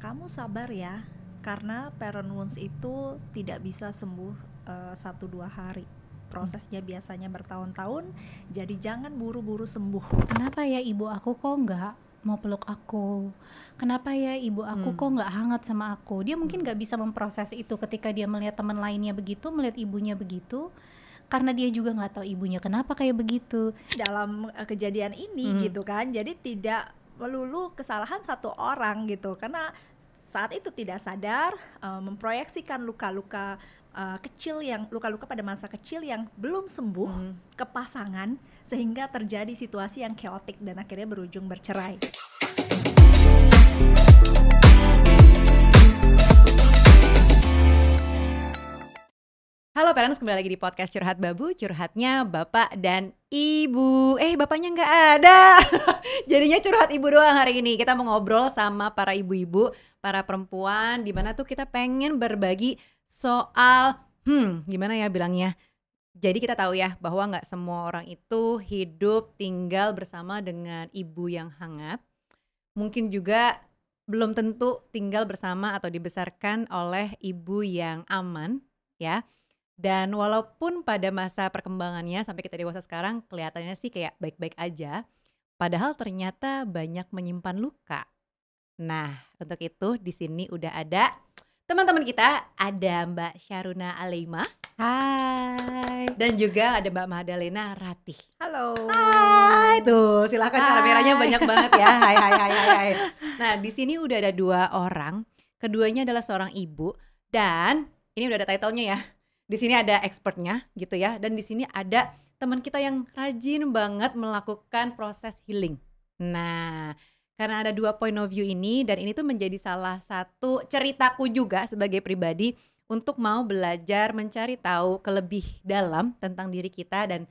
kamu sabar ya, karena parent wounds itu tidak bisa sembuh 1-2 hari. Prosesnya biasanya bertahun-tahun, jadi jangan buru-buru sembuh. Kenapa ya ibu aku kok nggak mau peluk aku? Kenapa ya ibu aku kok nggak hangat sama aku? Dia mungkin nggak bisa memproses itu ketika dia melihat teman lainnya begitu, melihat ibunya begitu, karena dia juga nggak tahu ibunya kenapa kayak begitu. Dalam kejadian ini gitu kan, jadi tidak melulu kesalahan satu orang gitu, karena saat itu tidak sadar memproyeksikan luka-luka kecil, yang luka-luka pada masa kecil yang belum sembuh ke pasangan, sehingga terjadi situasi yang chaotic dan akhirnya berujung bercerai. Halo parents, kembali lagi di podcast Curhat Babu, curhatnya bapak dan ibu. Bapaknya nggak ada. Jadinya curhat ibu doang hari ini. Kita mau ngobrol sama para ibu-ibu, para perempuan, dimana tuh kita pengen berbagi soal, gimana ya bilangnya. Jadi kita tahu ya bahwa nggak semua orang itu hidup tinggal bersama dengan ibu yang hangat. Mungkin juga belum tentu tinggal bersama atau dibesarkan oleh ibu yang aman, ya. Dan walaupun pada masa perkembangannya sampai kita dewasa sekarang kelihatannya sih kayak baik-baik aja, padahal ternyata banyak menyimpan luka. Nah, untuk itu di sini udah ada teman-teman kita, ada Mbak Syaruna Aleima. Hai. Dan juga ada Mbak Madalena Ratih. Halo. Hai, tuh silakan, kameranya banyak banget ya. Hai. Nah, di sini udah ada 2 orang, keduanya adalah seorang ibu, dan ini udah ada title-nya ya. Di sini ada expertnya gitu ya, dan di sini ada teman kita yang rajin banget melakukan proses healing. Nah, karena ada 2 point of view ini, dan ini tuh menjadi salah satu ceritaku juga sebagai pribadi untuk mau belajar mencari tahu lebih dalam tentang diri kita dan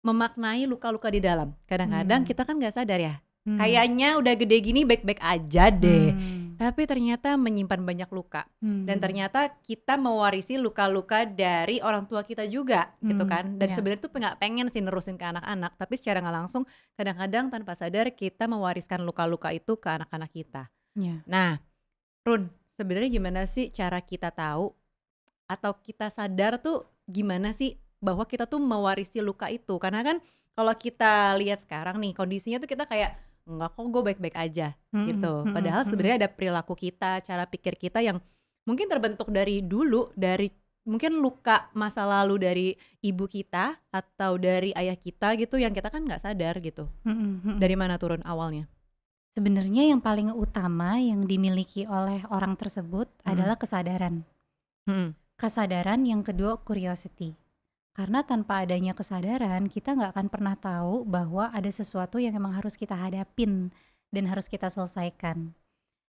memaknai luka-luka di dalam. Kadang-kadang kita kan nggak sadar ya, kayaknya udah gede gini baik-baik aja deh. Tapi ternyata menyimpan banyak luka. Dan ternyata kita mewarisi luka-luka dari orang tua kita juga gitu kan. Dan sebenarnya tuh nggak pengen sih nerusin ke anak-anak, tapi secara nggak langsung kadang-kadang tanpa sadar kita mewariskan luka-luka itu ke anak-anak kita. Nah, Run, sebenarnya gimana sih cara kita tahu atau kita sadar tuh gimana sih bahwa kita tuh mewarisi luka itu? Karena kan kalau kita lihat sekarang nih kondisinya tuh kita kayak enggak kok, gue baik-baik aja gitu. Padahal sebenarnya ada perilaku kita, cara pikir kita yang mungkin terbentuk dari dulu, dari mungkin luka masa lalu dari ibu kita atau dari ayah kita gitu, yang kita kan nggak sadar gitu. Dari mana turun awalnya? Sebenarnya yang paling utama yang dimiliki oleh orang tersebut adalah kesadaran. Kesadaran, yang kedua curiosity. Karena tanpa adanya kesadaran, kita nggak akan pernah tahu bahwa ada sesuatu yang emang harus kita hadapin dan harus kita selesaikan.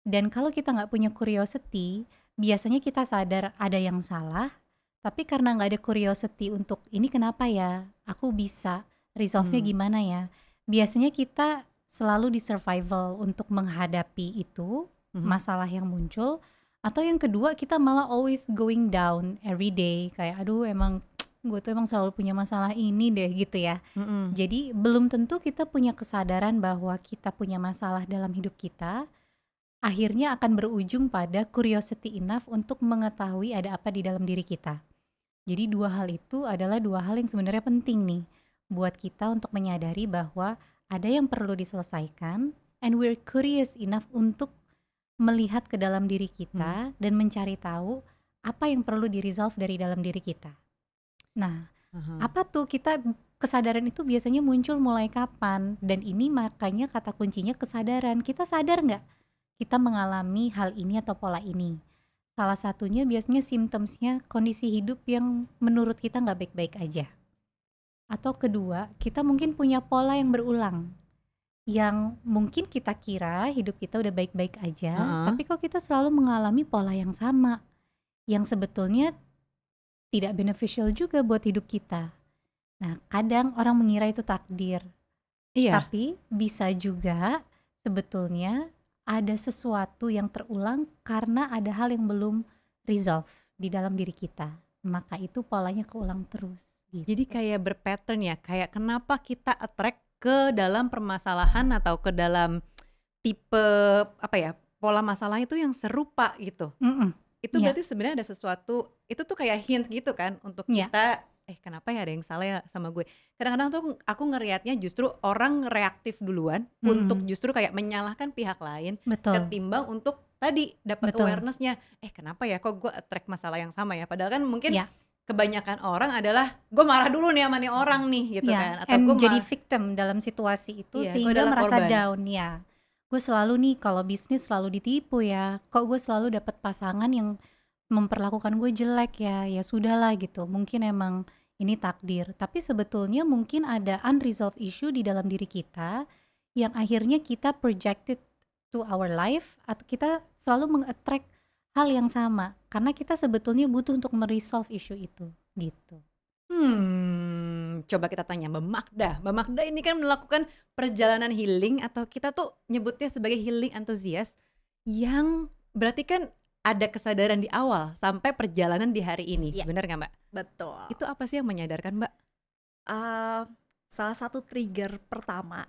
Dan kalau kita nggak punya curiosity, biasanya kita sadar ada yang salah, tapi karena nggak ada curiosity untuk ini kenapa ya, aku bisa resolve-nya gimana ya, biasanya kita selalu di survival untuk menghadapi itu, masalah yang muncul. Atau yang kedua, kita malah always going down every day, kayak aduh emang gue tuh emang selalu punya masalah ini deh gitu ya. Jadi belum tentu kita punya kesadaran bahwa kita punya masalah dalam hidup kita, akhirnya akan berujung pada curiosity enough untuk mengetahui ada apa di dalam diri kita. Jadi 2 hal itu adalah 2 hal yang sebenarnya penting nih buat kita untuk menyadari bahwa ada yang perlu diselesaikan, and we're curious enough untuk melihat ke dalam diri kita dan mencari tahu apa yang perlu di-resolve dari dalam diri kita. Nah, apa tuh kesadaran itu biasanya muncul mulai kapan? Dan ini makanya kata kuncinya kesadaran. Kita sadar nggak kita mengalami hal ini atau pola ini? Salah satunya biasanya symptomsnya kondisi hidup yang menurut kita nggak baik-baik aja. Atau kedua, kita mungkin punya pola yang berulang, yang mungkin kita kira hidup kita udah baik-baik aja, tapi kok kita selalu mengalami pola yang sama, yang sebetulnya tidak beneficial juga buat hidup kita. Nah, kadang orang mengira itu takdir. Tapi bisa juga sebetulnya ada sesuatu yang terulang karena ada hal yang belum resolve di dalam diri kita. Maka itu polanya keulang terus. Gitu. Jadi kayak berpattern ya, kayak kenapa kita attract ke dalam permasalahan atau ke dalam tipe apa ya, pola masalah itu yang serupa gitu. Itu Iya. berarti sebenarnya ada sesuatu, itu tuh kayak hint gitu kan untuk Iya. kita, kenapa ya ada yang salah ya sama gue. Kadang-kadang tuh aku ngelihatnya justru orang reaktif duluan untuk justru kayak menyalahkan pihak lain Betul. ketimbang untuk tadi dapat Betul. awareness-nya. Kenapa ya kok gue attract masalah yang sama ya? Padahal kan mungkin Iya. kebanyakan orang adalah gue marah dulu nih sama nih orang nih gitu Iya, kan. Atau and gue jadi victim dalam situasi itu Iya, gue sehingga adalah merasa korban. down ya. Gue selalu nih kalau bisnis selalu ditipu ya. Kok gue selalu dapat pasangan yang memperlakukan gue jelek ya. Ya sudahlah gitu. Mungkin emang ini takdir. Tapi sebetulnya mungkin ada unresolved issue di dalam diri kita yang akhirnya kita projected to our life, atau kita selalu meng-attract hal yang sama karena kita sebetulnya butuh untuk meresolve isu itu gitu. Coba kita tanya Mbak Magda. Mbak Magda ini kan melakukan perjalanan healing, atau kita tuh nyebutnya sebagai healing enthusiast, yang berarti kan ada kesadaran di awal sampai perjalanan di hari ini. Iya. Benar nggak Mbak? Betul. Itu apa sih yang menyadarkan Mbak? Salah satu trigger pertama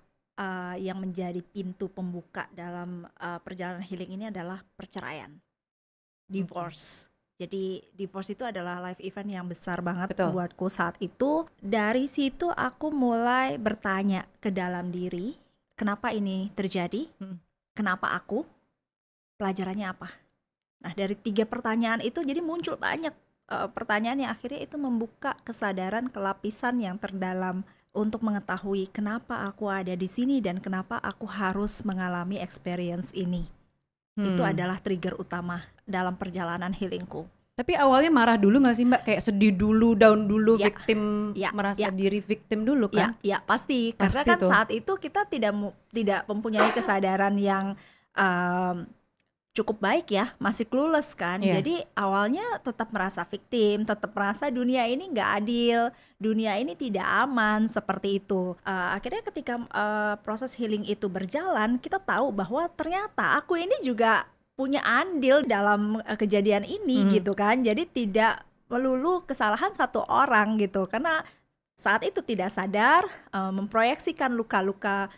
yang menjadi pintu pembuka dalam perjalanan healing ini adalah perceraian, divorce. Jadi divorce itu adalah life event yang besar banget Betul. buatku saat itu. Dari situ aku mulai bertanya ke dalam diri, kenapa ini terjadi? Kenapa aku? Pelajarannya apa? Nah, dari 3 pertanyaan itu jadi muncul banyak pertanyaan yang akhirnya itu membuka kesadaran ke lapisan yang terdalam untuk mengetahui kenapa aku ada di sini dan kenapa aku harus mengalami experience ini. Itu adalah trigger utama dalam perjalanan healingku. Tapi awalnya marah dulu gak sih Mbak? Kayak sedih dulu, down dulu, Ya. victim, Ya. merasa Ya. diri victim dulu kan? Ya pasti. Karena Pasti kan tuh. saat itu kita tidak mempunyai kesadaran yang cukup baik ya, masih clueless kan. Iya. Jadi awalnya tetap merasa victim, tetap merasa dunia ini nggak adil, dunia ini tidak aman, seperti itu. Akhirnya ketika proses healing itu berjalan, kita tahu bahwa ternyata aku ini juga punya andil dalam kejadian ini gitu kan. Jadi tidak melulu kesalahan satu orang gitu, karena saat itu tidak sadar memproyeksikan luka-luka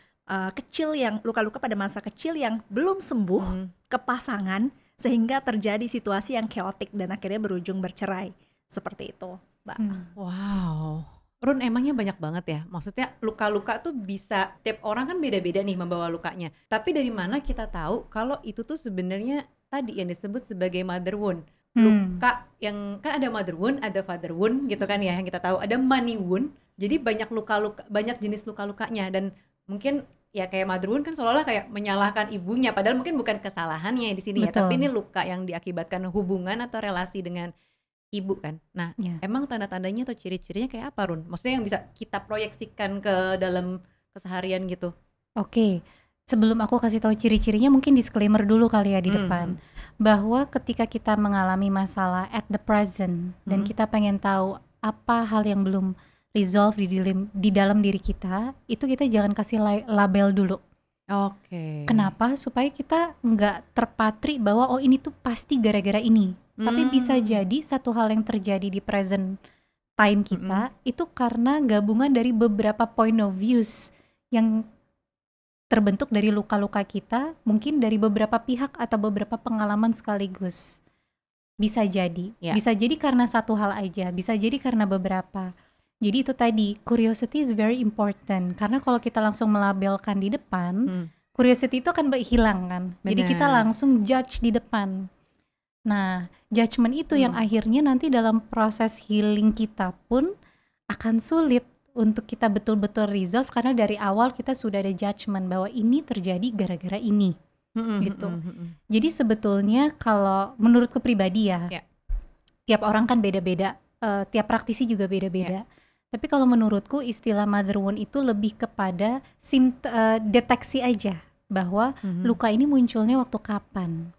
kecil, yang luka-luka pada masa kecil yang belum sembuh ke pasangan, sehingga terjadi situasi yang chaotic dan akhirnya berujung bercerai. Seperti itu, Mbak. Wow, Run, emangnya banyak banget ya? Maksudnya luka-luka tuh bisa, tiap orang kan beda-beda nih membawa lukanya. Tapi dari mana kita tahu kalau itu tuh sebenarnya tadi yang disebut sebagai mother wound? Luka yang kan ada mother wound, ada father wound gitu kan ya, yang kita tahu. Ada money wound. Jadi banyak luka-luka, banyak jenis luka-lukanya, dan mungkin ya kayak mother wound kan seolah-olah kayak menyalahkan ibunya, padahal mungkin bukan kesalahannya di sini ya, tapi ini luka yang diakibatkan hubungan atau relasi dengan ibu kan. Nah, emang tanda-tandanya atau ciri-cirinya kayak apa, Run? Maksudnya yang bisa kita proyeksikan ke dalam keseharian gitu. Oke. Sebelum aku kasih tahu ciri-cirinya, mungkin disclaimer dulu kali ya di depan, bahwa ketika kita mengalami masalah at the present dan kita pengen tahu apa hal yang belum resolve di dalam diri kita, itu kita jangan kasih label dulu. Oke. Kenapa? Supaya kita nggak terpatri bahwa oh ini tuh pasti gara-gara ini. Tapi bisa jadi satu hal yang terjadi di present time kita itu karena gabungan dari beberapa point of views yang terbentuk dari luka-luka kita, mungkin dari beberapa pihak atau beberapa pengalaman sekaligus. Bisa jadi. Bisa jadi karena satu hal aja, bisa jadi karena beberapa. Jadi itu tadi, curiosity is very important. Karena kalau kita langsung melabelkan di depan, curiosity itu akan hilang kan. Jadi kita langsung judge di depan. Nah, judgment itu yang akhirnya nanti dalam proses healing kita pun akan sulit untuk kita betul-betul resolve, karena dari awal kita sudah ada judgment bahwa ini terjadi gara-gara ini. Gitu. Jadi sebetulnya kalau menurutku pribadi ya, tiap orang kan beda-beda, tiap praktisi juga beda-beda. Tapi kalau menurutku istilah mother wound itu lebih kepada deteksi aja bahwa luka ini munculnya waktu kapan.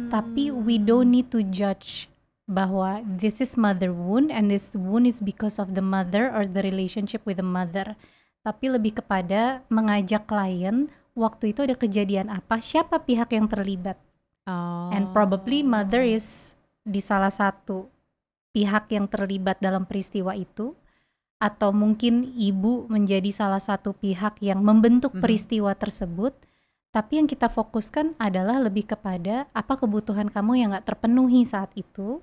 Tapi we don't need to judge bahwa this is mother wound and this wound is because of the mother or the relationship with the mother. Tapi lebih kepada mengajak klien, waktu itu ada kejadian apa, siapa pihak yang terlibat. And probably mother is di salah satu pihak yang terlibat dalam peristiwa itu, atau mungkin ibu menjadi salah satu pihak yang membentuk peristiwa tersebut. Tapi yang kita fokuskan adalah lebih kepada apa kebutuhan kamu yang gak terpenuhi saat itu,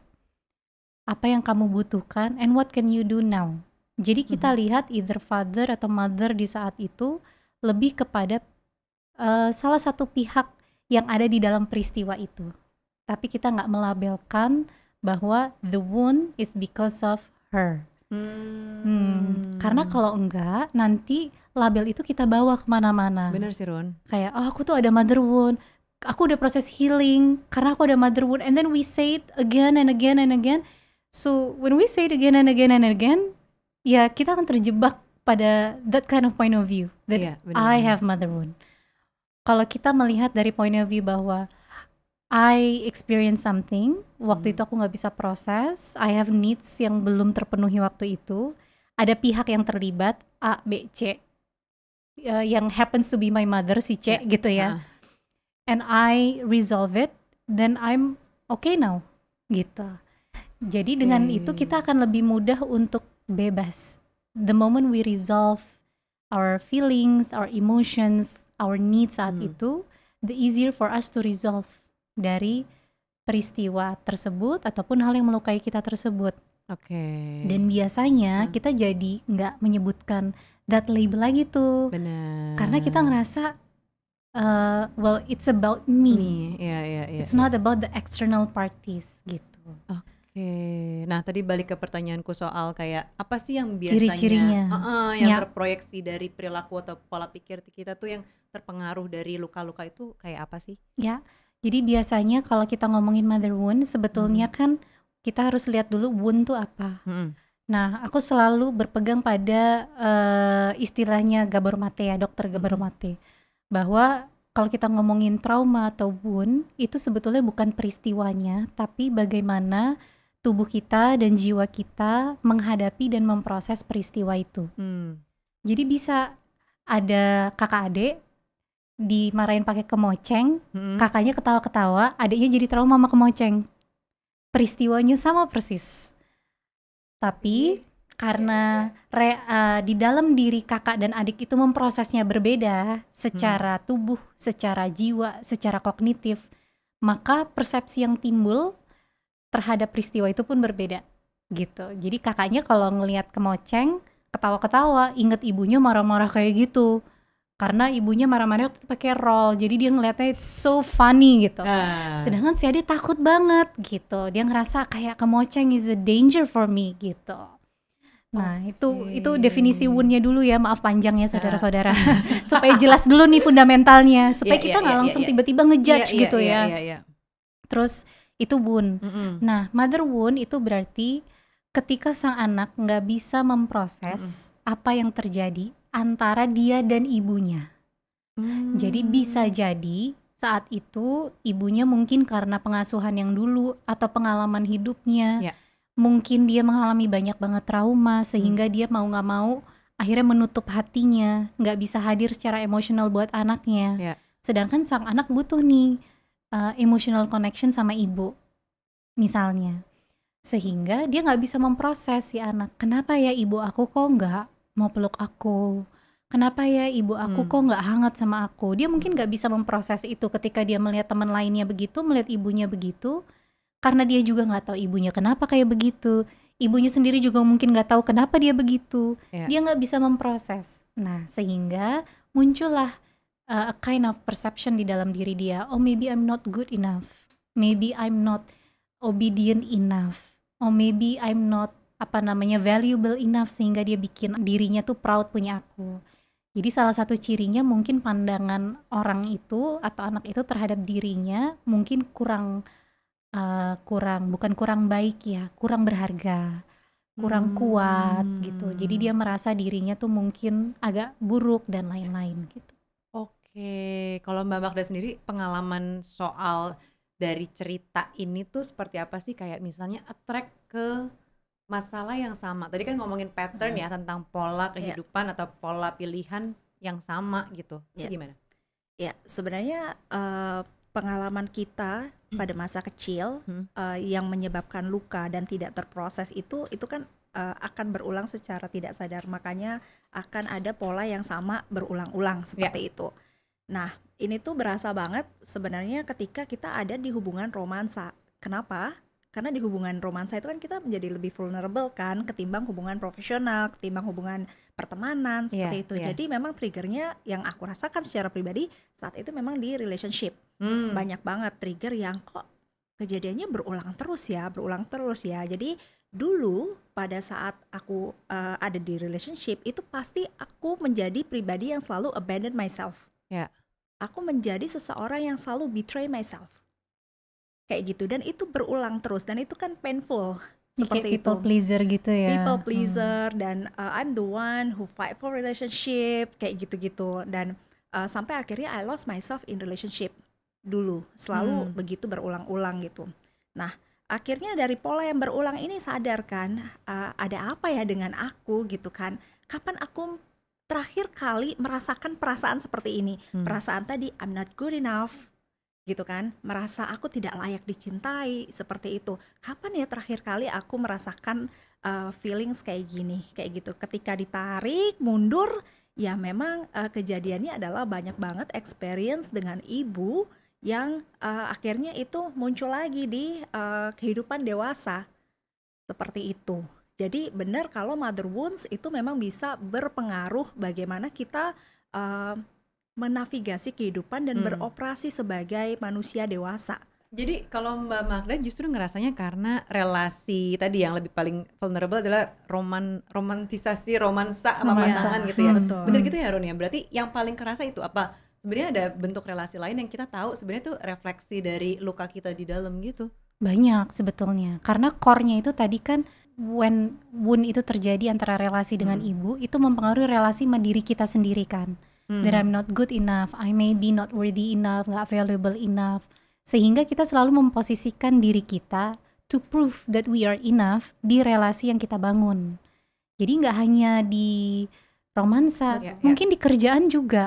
apa yang kamu butuhkan, and what can you do now. Jadi kita lihat either father atau mother di saat itu lebih kepada salah satu pihak yang ada di dalam peristiwa itu. Tapi kita gak melabelkan bahwa the wound is because of her. Karena kalau enggak, nanti label itu kita bawa kemana-mana. Bener sih Run. Kayak, oh aku tuh ada mother wound, aku udah proses healing karena aku ada mother wound, and then we say it again and again and again. So when we say it again and again and again, ya kita akan terjebak pada that kind of point of view that I have mother wound. Kalau kita melihat dari point of view bahwa I experience something, waktu itu aku gak bisa proses, I have needs yang belum terpenuhi waktu itu, ada pihak yang terlibat, A, B, C, yang happens to be my mother, si C gitu ya, and I resolve it, then I'm okay now, gitu. Jadi dengan itu kita akan lebih mudah untuk bebas. The moment we resolve our feelings, our emotions, our needs saat itu, the easier for us to resolve dari peristiwa tersebut ataupun hal yang melukai kita tersebut. Dan biasanya kita jadi nggak menyebutkan that label lagi tuh. Benar. Karena kita ngerasa well it's about me. It's not about the external parties gitu. Nah tadi balik ke pertanyaanku soal kayak apa sih yang biasanya ciri-cirinya yang terproyeksi dari perilaku atau pola pikir kita tuh yang terpengaruh dari luka-luka itu kayak apa sih? Ya. Jadi biasanya kalau kita ngomongin mother wound, sebetulnya kan kita harus lihat dulu wound tuh apa. Nah, aku selalu berpegang pada istilahnya Gabor Mate ya, dokter Gabor Mate, bahwa kalau kita ngomongin trauma atau wound, itu sebetulnya bukan peristiwanya, tapi bagaimana tubuh kita dan jiwa kita menghadapi dan memproses peristiwa itu. Jadi bisa ada kakak adik dimarahin pakai kemoceng, kakaknya ketawa-ketawa, adiknya jadi trauma sama kemoceng. Peristiwanya sama persis. Tapi karena di dalam diri kakak dan adik itu memprosesnya berbeda secara tubuh, secara jiwa, secara kognitif, maka persepsi yang timbul terhadap peristiwa itu pun berbeda gitu. Jadi kakaknya kalau ngelihat kemoceng, ketawa-ketawa, inget ibunya marah-marah kayak gitu. Karena ibunya marah-marah waktu itu pakai roll, jadi dia ngeliatnya it's so funny gitu. Sedangkan si adik takut banget gitu, dia ngerasa kayak kemoceng is a danger for me gitu. Nah itu definisi wound-nya dulu ya, maaf panjang ya saudara-saudara, supaya jelas dulu nih fundamentalnya, supaya kita nggak langsung tiba-tiba ngejudge gitu ya. Terus itu wound. Nah mother wound itu berarti ketika sang anak nggak bisa memproses apa yang terjadi antara dia dan ibunya. Jadi bisa jadi saat itu ibunya mungkin karena pengasuhan yang dulu atau pengalaman hidupnya, mungkin dia mengalami banyak banget trauma sehingga dia mau gak mau akhirnya menutup hatinya, gak bisa hadir secara emosional buat anaknya. Sedangkan sang anak butuh nih emotional connection sama ibu misalnya, sehingga dia gak bisa memproses si anak. Kenapa ya ibu aku kok gak mau peluk aku, kenapa ya ibu aku kok nggak hangat sama aku. Dia mungkin nggak bisa memproses itu ketika dia melihat teman lainnya begitu, melihat ibunya begitu, karena dia juga nggak tahu ibunya kenapa kayak begitu, ibunya sendiri juga mungkin nggak tahu kenapa dia begitu. Dia nggak bisa memproses. Nah sehingga muncullah a kind of perception di dalam diri dia, oh maybe I'm not good enough, maybe I'm not obedient enough, oh maybe I'm not valuable enough, sehingga dia bikin dirinya tuh proud punya aku. Jadi salah satu cirinya mungkin pandangan orang itu atau anak itu terhadap dirinya mungkin bukan kurang baik ya, kurang berharga, kurang kuat gitu. Jadi dia merasa dirinya tuh mungkin agak buruk dan lain-lain gitu. Kalau Mbak Magda sendiri pengalaman soal dari cerita ini tuh seperti apa sih? Kayak misalnya attract ke masalah yang sama. Tadi kan ngomongin pattern ya, tentang pola kehidupan atau pola pilihan yang sama gitu. Itu gimana? Ya, sebenarnya pengalaman kita pada masa kecil yang menyebabkan luka dan tidak terproses itu kan akan berulang secara tidak sadar. Makanya akan ada pola yang sama berulang-ulang seperti itu. Nah, ini tuh berasa banget sebenarnya ketika kita ada di hubungan romansa. Kenapa? Karena di hubungan romansa itu kan kita menjadi lebih vulnerable kan ketimbang hubungan profesional, ketimbang hubungan pertemanan seperti itu. Jadi memang triggernya yang aku rasakan secara pribadi saat itu memang di relationship. Banyak banget trigger yang kok kejadiannya berulang terus ya. Jadi dulu pada saat aku ada di relationship itu pasti aku menjadi pribadi yang selalu abandon myself. Aku menjadi seseorang yang selalu betray myself. Kayak gitu, dan itu berulang terus dan itu kan painful seperti people pleaser gitu ya. People pleaser dan I'm the one who fight for relationship kayak gitu-gitu, dan sampai akhirnya I lost myself in relationship dulu, selalu begitu berulang-ulang gitu. Nah, akhirnya dari pola yang berulang ini sadar kan, ada apa ya dengan aku gitu kan. Kapan aku terakhir kali merasakan perasaan seperti ini? Perasaan tadi I'm not good enough gitu kan, merasa aku tidak layak dicintai seperti itu. Kapan ya terakhir kali aku merasakan feelings kayak gini, kayak gitu. Ketika ditarik mundur, ya memang kejadiannya adalah banyak banget experience dengan ibu yang akhirnya itu muncul lagi di kehidupan dewasa seperti itu. Jadi benar kalau mother wounds itu memang bisa berpengaruh bagaimana kita menavigasi kehidupan dan beroperasi sebagai manusia dewasa. Jadi kalau Mbak Magda justru ngerasanya karena relasi tadi yang lebih paling vulnerable adalah romantisasi romansa sama pasangan gitu ya. Bener gitu ya Ron ya? Berarti yang paling kerasa itu apa? Sebenarnya ada bentuk relasi lain yang kita tahu sebenarnya itu refleksi dari luka kita di dalam gitu. Banyak sebetulnya, karena core-nya itu tadi kan when wound itu terjadi antara relasi dengan ibu, itu mempengaruhi relasi sama diri kita sendiri kan. That I'm not good enough, I may be not worthy enough, gak valuable enough. Sehingga kita selalu memposisikan diri kita to prove that we are enough di relasi yang kita bangun. Jadi gak hanya di romansa, mungkin di kerjaan juga.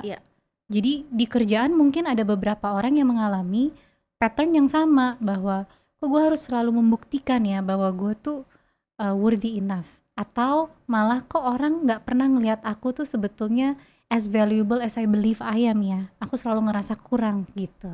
Jadi di kerjaan mungkin ada beberapa orang yang mengalami pattern yang sama, bahwa kok gue harus selalu membuktikan ya bahwa gue tuh worthy enough. Atau malah kok orang gak pernah ngelihat aku tuh sebetulnya as valuable as I believe I am ya. Aku selalu ngerasa kurang gitu.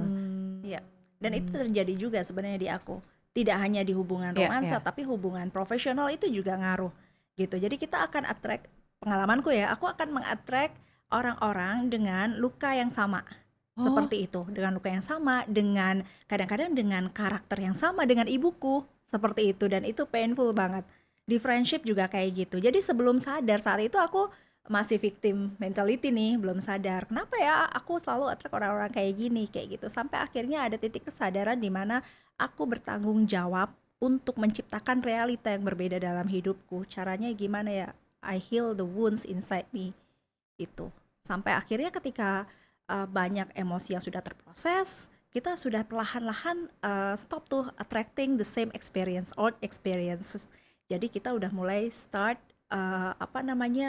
Iya. Dan itu terjadi juga sebenarnya di aku. Tidak hanya di hubungan romansa, tapi hubungan profesional itu juga ngaruh gitu. Jadi kita akan attract, pengalamanku ya, aku akan mengattract orang-orang dengan luka yang sama. Seperti itu, dengan luka yang sama, dengan kadang-kadang dengan karakter yang sama dengan ibuku, seperti itu, dan itu painful banget. Di friendship juga kayak gitu. Jadi sebelum sadar saat itu aku masih victim mentality nih, belum sadar kenapa ya aku selalu attract orang-orang kayak gini, kayak gitu, sampai akhirnya ada titik kesadaran di mana aku bertanggung jawab untuk menciptakan realita yang berbeda dalam hidupku. Caranya gimana ya? I heal the wounds inside me itu. Sampai akhirnya ketika banyak emosi yang sudah terproses, kita sudah perlahan-lahan stop tuh attracting the same experience or experiences. Jadi kita udah mulai start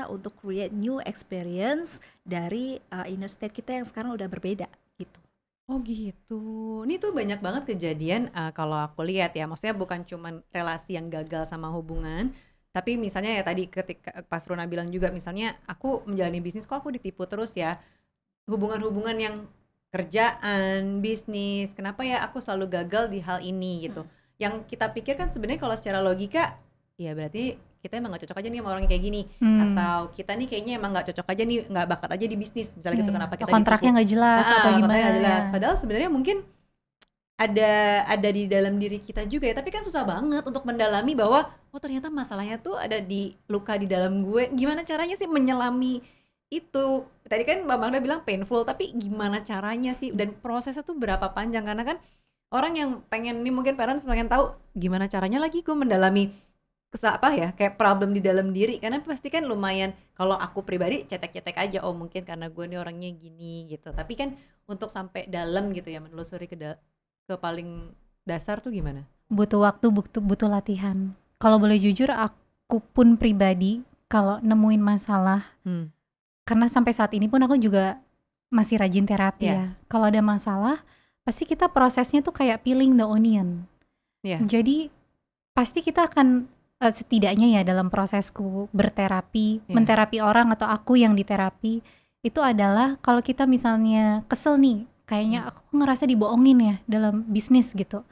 untuk create new experience dari inner state kita yang sekarang udah berbeda gitu. Oh gitu. Ini tuh banyak banget kejadian kalau aku lihat ya. Maksudnya bukan cuman relasi yang gagal sama hubungan, tapi misalnya ya tadi ketika pas Rona bilang juga, misalnya aku menjalani bisnis kok aku ditipu terus ya. Hubungan-hubungan yang kerjaan, bisnis, kenapa ya aku selalu gagal di hal ini gitu. Yang kita pikir kan sebenarnya kalau secara logika, ya berarti kita emang gak cocok aja nih sama orang yang kayak gini, atau kita nih kayaknya emang gak cocok aja nih, gak bakat aja di bisnis misalnya gitu. Kenapa kita kontraknya gak jelas atau gimana gak jelas. Padahal sebenarnya mungkin ada di dalam diri kita juga ya, tapi kan susah banget untuk mendalami bahwa oh ternyata masalahnya tuh ada di luka di dalam gue. Gimana caranya sih menyelami itu? Tadi kan Mbak Magda bilang painful, tapi gimana caranya sih, dan prosesnya tuh berapa panjang? Karena kan orang yang pengen nih, mungkin parents pengen tahu gimana caranya lagi gue mendalami kayak problem di dalam diri, karena pasti kan lumayan, kalau aku pribadi cetek-cetek aja, oh mungkin karena gue nih orangnya gini gitu, tapi kan untuk sampai dalam gitu ya, menelusuri ke paling dasar tuh gimana? Butuh waktu, butuh latihan. Kalau boleh jujur, aku pun pribadi kalau nemuin masalah, karena sampai saat ini pun aku juga masih rajin terapi ya. Kalau ada masalah, pasti kita prosesnya tuh kayak peeling the onion. Jadi pasti kita akan setidaknya ya dalam prosesku berterapi, menterapi orang atau aku yang diterapi, itu adalah kalau kita misalnya kesel nih, kayaknya aku ngerasa dibohongin ya dalam bisnis gitu.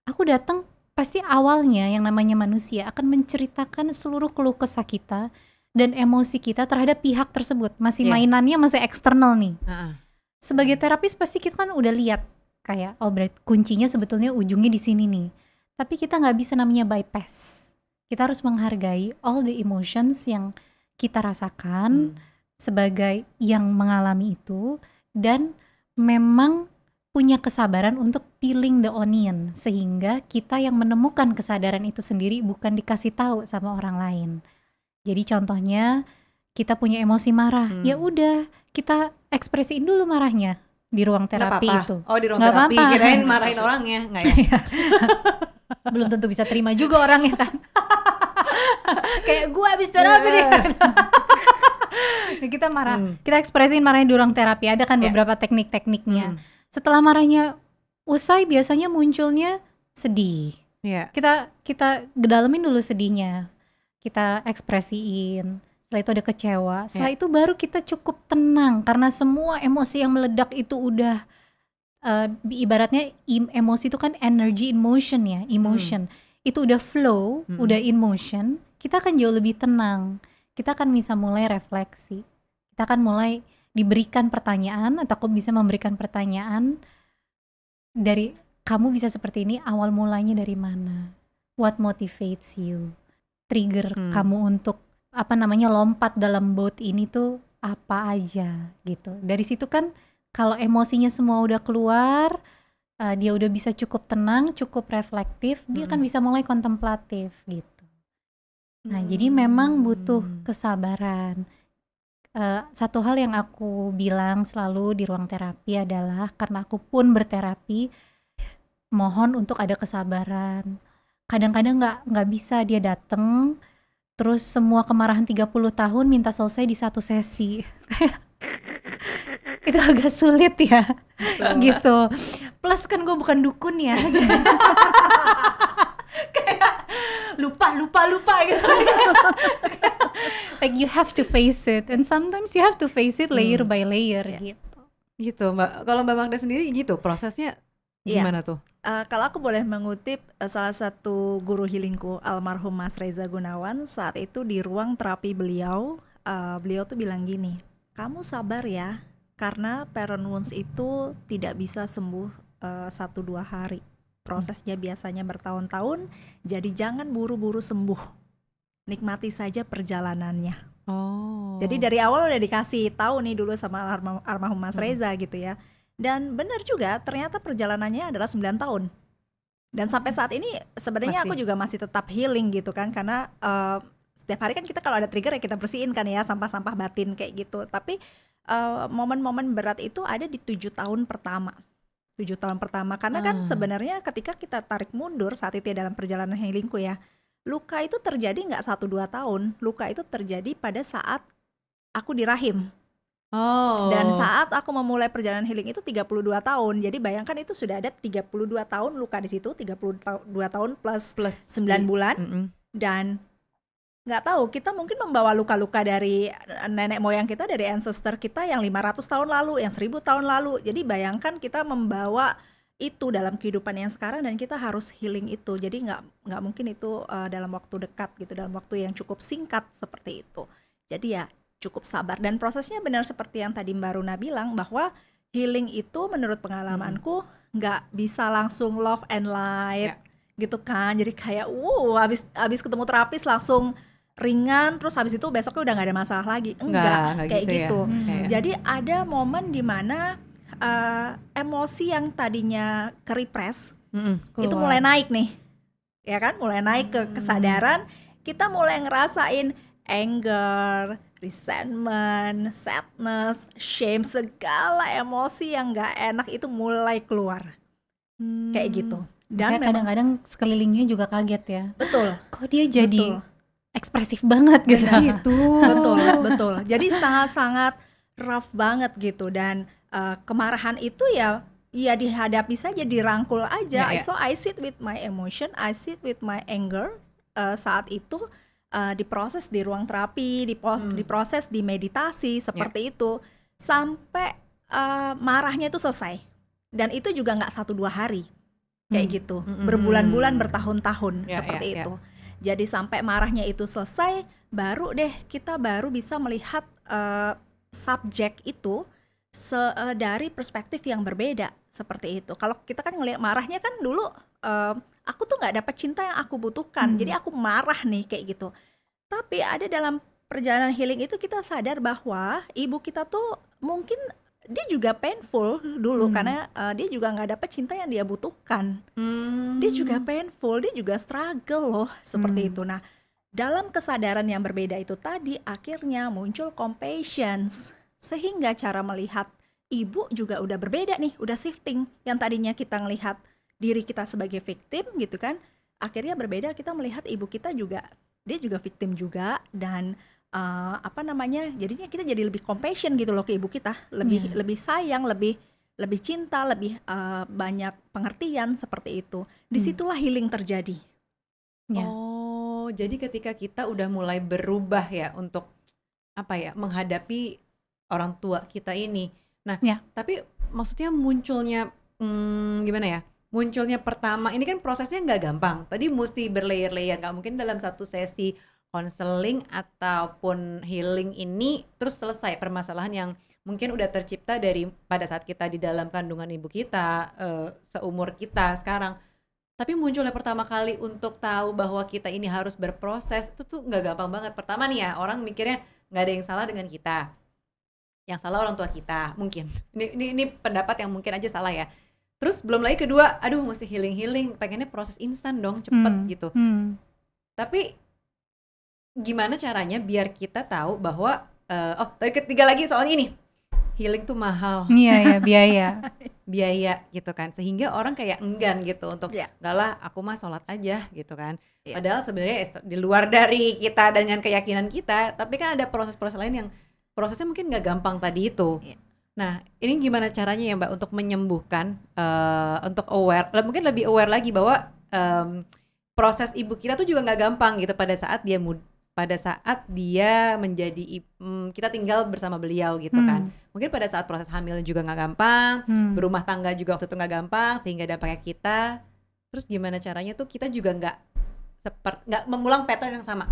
Aku datang, pasti awalnya yang namanya manusia akan menceritakan seluruh keluh kesah kita dan emosi kita terhadap pihak tersebut. Masih mainannya masih eksternal nih. Sebagai terapis pasti kita kan udah lihat kayak, oh berarti kuncinya sebetulnya ujungnya di sini nih. Tapi kita nggak bisa namanya bypass. Kita harus menghargai all the emotions yang kita rasakan sebagai yang mengalami itu, dan memang punya kesabaran untuk peeling the onion, sehingga kita yang menemukan kesadaran itu sendiri, bukan dikasih tahu sama orang lain. Jadi contohnya kita punya emosi marah, ya udah kita ekspresiin dulu marahnya di ruang terapi itu. Oh, di ruang Nggak terapi, apa-apa. kirain marahin orangnya, nggak ya? Belum tentu bisa terima juga orangnya kan. Kayak gue habis terapi nih. Kita marah, kita ekspresiin marahnya di ruang terapi. Ada kan beberapa teknik-tekniknya. Setelah marahnya usai, biasanya munculnya sedih. Kita gedalamin dulu sedihnya, kita ekspresiin. Setelah itu ada kecewa. Setelah itu baru kita cukup tenang, karena semua emosi yang meledak itu udah ibaratnya emosi itu kan energy in motion ya, emotion. Itu udah flow, udah in motion, kita akan jauh lebih tenang. Kita akan bisa mulai refleksi. Kita akan mulai diberikan pertanyaan, atau aku bisa memberikan pertanyaan dari, kamu bisa seperti ini, awal mulanya dari mana? What motivates you? Trigger kamu untuk lompat dalam boat ini tuh apa aja gitu. Dari situ kan kalau emosinya semua udah keluar, dia udah bisa cukup tenang, cukup reflektif, dia kan bisa mulai kontemplatif gitu. Nah, jadi memang butuh kesabaran. Satu hal yang aku bilang selalu di ruang terapi adalah, karena aku pun berterapi, mohon untuk ada kesabaran. Kadang-kadang nggak bisa dia datang, terus semua kemarahan 30 tahun minta selesai di satu sesi. Itu agak sulit ya. Gitu. Plus kan gue bukan dukun ya. Kayak lupa gitu. Like you have to face it, and sometimes you have to face it layer by layer gitu. Mbak, kalau Mbak Magda sendiri gitu prosesnya gimana tuh? Kalau aku boleh mengutip salah satu guru healingku, almarhum Mas Reza Gunawan, saat itu di ruang terapi beliau tuh bilang gini, kamu sabar ya, karena parent wounds itu tidak bisa sembuh 1-2 hari. Prosesnya biasanya bertahun-tahun, jadi jangan buru-buru sembuh. Nikmati saja perjalanannya. Jadi dari awal udah dikasih tahu nih dulu sama almarhum Mas Reza gitu ya. Dan benar juga, ternyata perjalanannya adalah 9 tahun. Dan sampai saat ini sebenarnya aku juga masih tetap healing gitu kan, karena setiap hari kan kita kalau ada trigger ya kita bersihin kan ya, sampah-sampah batin kayak gitu. Tapi momen-momen berat itu ada di 7 tahun pertama. 7 tahun pertama, karena kan sebenarnya ketika kita tarik mundur saat itu ya dalam perjalanan healingku ya, luka itu terjadi nggak 1-2 tahun, luka itu terjadi pada saat aku di rahim. Dan saat aku memulai perjalanan healing itu 32 tahun, jadi bayangkan itu sudah ada 32 tahun luka di situ, 32 tahun plus 9 bulan, dan nggak tahu, kita mungkin membawa luka-luka dari nenek moyang kita, dari ancestor kita yang 500 tahun lalu, yang 1000 tahun lalu. Jadi bayangkan kita membawa itu dalam kehidupan yang sekarang, dan kita harus healing itu. Jadi nggak mungkin itu dalam waktu dekat gitu, dalam waktu yang cukup singkat seperti itu. Jadi ya cukup sabar, dan prosesnya benar seperti yang tadi Mbak Runa bilang, bahwa healing itu menurut pengalamanku nggak bisa langsung love and light gitu kan. Jadi kayak habis ketemu terapis langsung ringan, terus habis itu besoknya udah nggak ada masalah lagi. Enggak kayak gitu. Jadi ada momen dimana emosi yang tadinya ke-repress itu mulai naik nih, ya kan, mulai naik ke kesadaran. Kita mulai ngerasain anger, resentment, sadness, shame, segala emosi yang nggak enak itu mulai keluar kayak gitu. Dan kadang-kadang sekelilingnya juga kaget ya. Betul. Kok dia jadi ekspresif banget gitu. Betul. Jadi sangat-sangat rough banget gitu, dan kemarahan itu ya dihadapi saja, dirangkul aja. So I sit with my emotion, I sit with my anger. Saat itu diproses di ruang terapi, diproses di meditasi seperti itu. sampai marahnya itu selesai. Dan itu juga nggak 1-2 hari kayak gitu, berbulan-bulan, bertahun-tahun seperti itu. Jadi sampai marahnya itu selesai, baru deh kita baru bisa melihat subjek itu dari perspektif yang berbeda seperti itu. Kalau kita kan ngelihat marahnya kan dulu, aku tuh nggak dapat cinta yang aku butuhkan, jadi aku marah nih kayak gitu. Tapi ada dalam perjalanan healing itu kita sadar bahwa ibu kita tuh mungkin dia juga painful dulu karena dia juga nggak dapat cinta yang dia butuhkan. Dia juga painful, dia juga struggle loh seperti itu. Nah, dalam kesadaran yang berbeda itu tadi akhirnya muncul compassion, sehingga cara melihat ibu juga udah berbeda nih, udah shifting. Yang tadinya kita ngelihat diri kita sebagai victim gitu kan, akhirnya berbeda, kita melihat ibu kita juga, dia juga victim juga, dan jadinya kita jadi lebih compassion gitu loh ke ibu kita, lebih sayang, lebih cinta, lebih banyak pengertian seperti itu. Disitulah healing terjadi. Oh, jadi ketika kita udah mulai berubah ya untuk menghadapi orang tua kita ini. Nah, tapi maksudnya munculnya gimana ya? Munculnya pertama ini kan prosesnya nggak gampang. Tadi mesti berlayer-layer, nggak mungkin dalam satu sesi konseling ataupun healing ini terus selesai permasalahan yang mungkin udah tercipta dari pada saat kita di dalam kandungan ibu kita, seumur kita sekarang. Tapi munculnya pertama kali untuk tahu bahwa kita ini harus berproses, itu tuh nggak gampang banget. Pertama nih ya, orang mikirnya nggak ada yang salah dengan kita, yang salah orang tua kita mungkin. Ini pendapat yang mungkin aja salah ya. Terus belum lagi kedua, aduh mesti healing, pengennya proses instan dong, cepet gitu. Tapi gimana caranya biar kita tahu bahwa tadi ketiga lagi soal ini, healing tuh mahal. Iya, biaya gitu kan, sehingga orang kayak enggan gitu untuk enggak lah, aku mah sholat aja gitu kan. Padahal sebenarnya di luar dari kita dengan keyakinan kita, tapi kan ada proses-proses lain yang prosesnya mungkin nggak gampang tadi itu. Nah, ini gimana caranya ya Mbak untuk menyembuhkan, untuk aware, mungkin lebih aware lagi bahwa proses ibu kita tuh juga nggak gampang gitu pada saat dia menjadi kita tinggal bersama beliau gitu kan. Mungkin pada saat proses hamil juga nggak gampang, berumah tangga juga waktu itu nggak gampang, sehingga dampaknya kita. Terus gimana caranya tuh kita juga nggak mengulang pattern yang sama.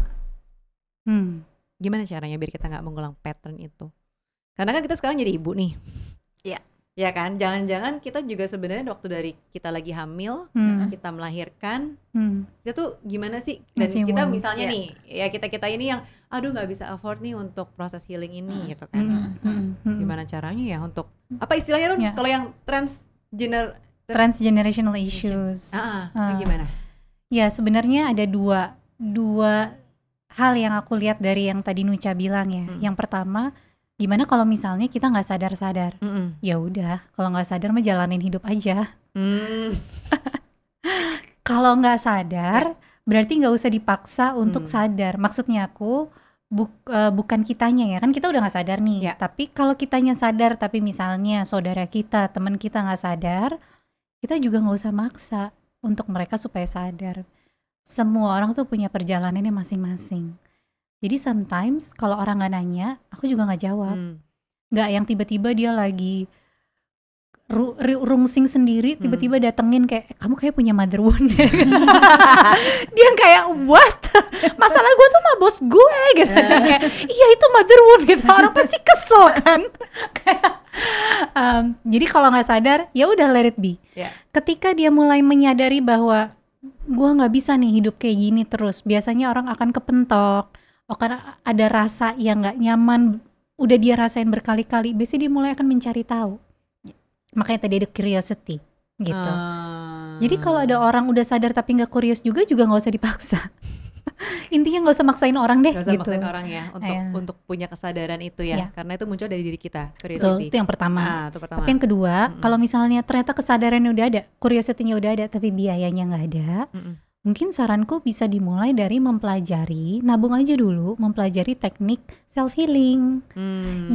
Gimana caranya biar kita nggak mengulang pattern itu? Karena kan kita sekarang jadi ibu nih. Ya kan, jangan-jangan kita juga sebenarnya waktu dari kita lagi hamil, kita melahirkan, kita tuh gimana sih? Dan kita misalnya nih, ya kita ini yang aduh nggak bisa afford nih untuk proses healing ini gitu kan. Gimana caranya ya untuk apa istilahnya Run? Kalau yang transgenerational issues. Gimana? Ya sebenarnya ada dua hal yang aku lihat dari yang tadi Nucha bilang ya. Yang pertama, gimana kalau misalnya kita nggak sadar-sadar? Ya udah, kalau nggak sadar mah jalanin hidup aja. Kalau nggak sadar, berarti nggak usah dipaksa untuk sadar. Maksudnya aku bukan kitanya ya, kan kita udah nggak sadar nih. Tapi kalau kitanya sadar, tapi misalnya saudara kita, teman kita nggak sadar, kita juga nggak usah maksa untuk mereka supaya sadar. Semua orang tuh punya perjalanannya masing-masing. Jadi sometimes kalau orang nggak nanya, aku juga nggak jawab. Nggak yang tiba-tiba dia lagi rungsing sendiri, tiba-tiba datengin kayak kamu kayak punya mother wound. Dia kayak what? Masalah gue tuh sama bos gue gitu. Kayak iya itu mother wound gitu. Orang pasti kesel kan. Jadi kalau nggak sadar, ya udah let it be. Ketika dia mulai menyadari bahwa gue nggak bisa nih hidup kayak gini terus, biasanya orang akan kepentok. Karena ada rasa yang gak nyaman, udah dia rasain berkali-kali, biasanya dia mulai akan mencari tahu. Makanya tadi ada curiosity gitu. Jadi kalau ada orang udah sadar tapi gak curious juga gak usah dipaksa. Intinya gak usah maksain orang deh. Gak usah gitu. maksain orang ya untuk punya kesadaran itu ya. Karena itu muncul dari diri kita, curiosity. Itu yang pertama. Itu pertama. Tapi yang kedua, kalau misalnya ternyata kesadarannya udah ada, curiosity-nya udah ada, tapi biayanya gak ada, mungkin saranku bisa dimulai dari mempelajari, nabung aja dulu, mempelajari teknik self-healing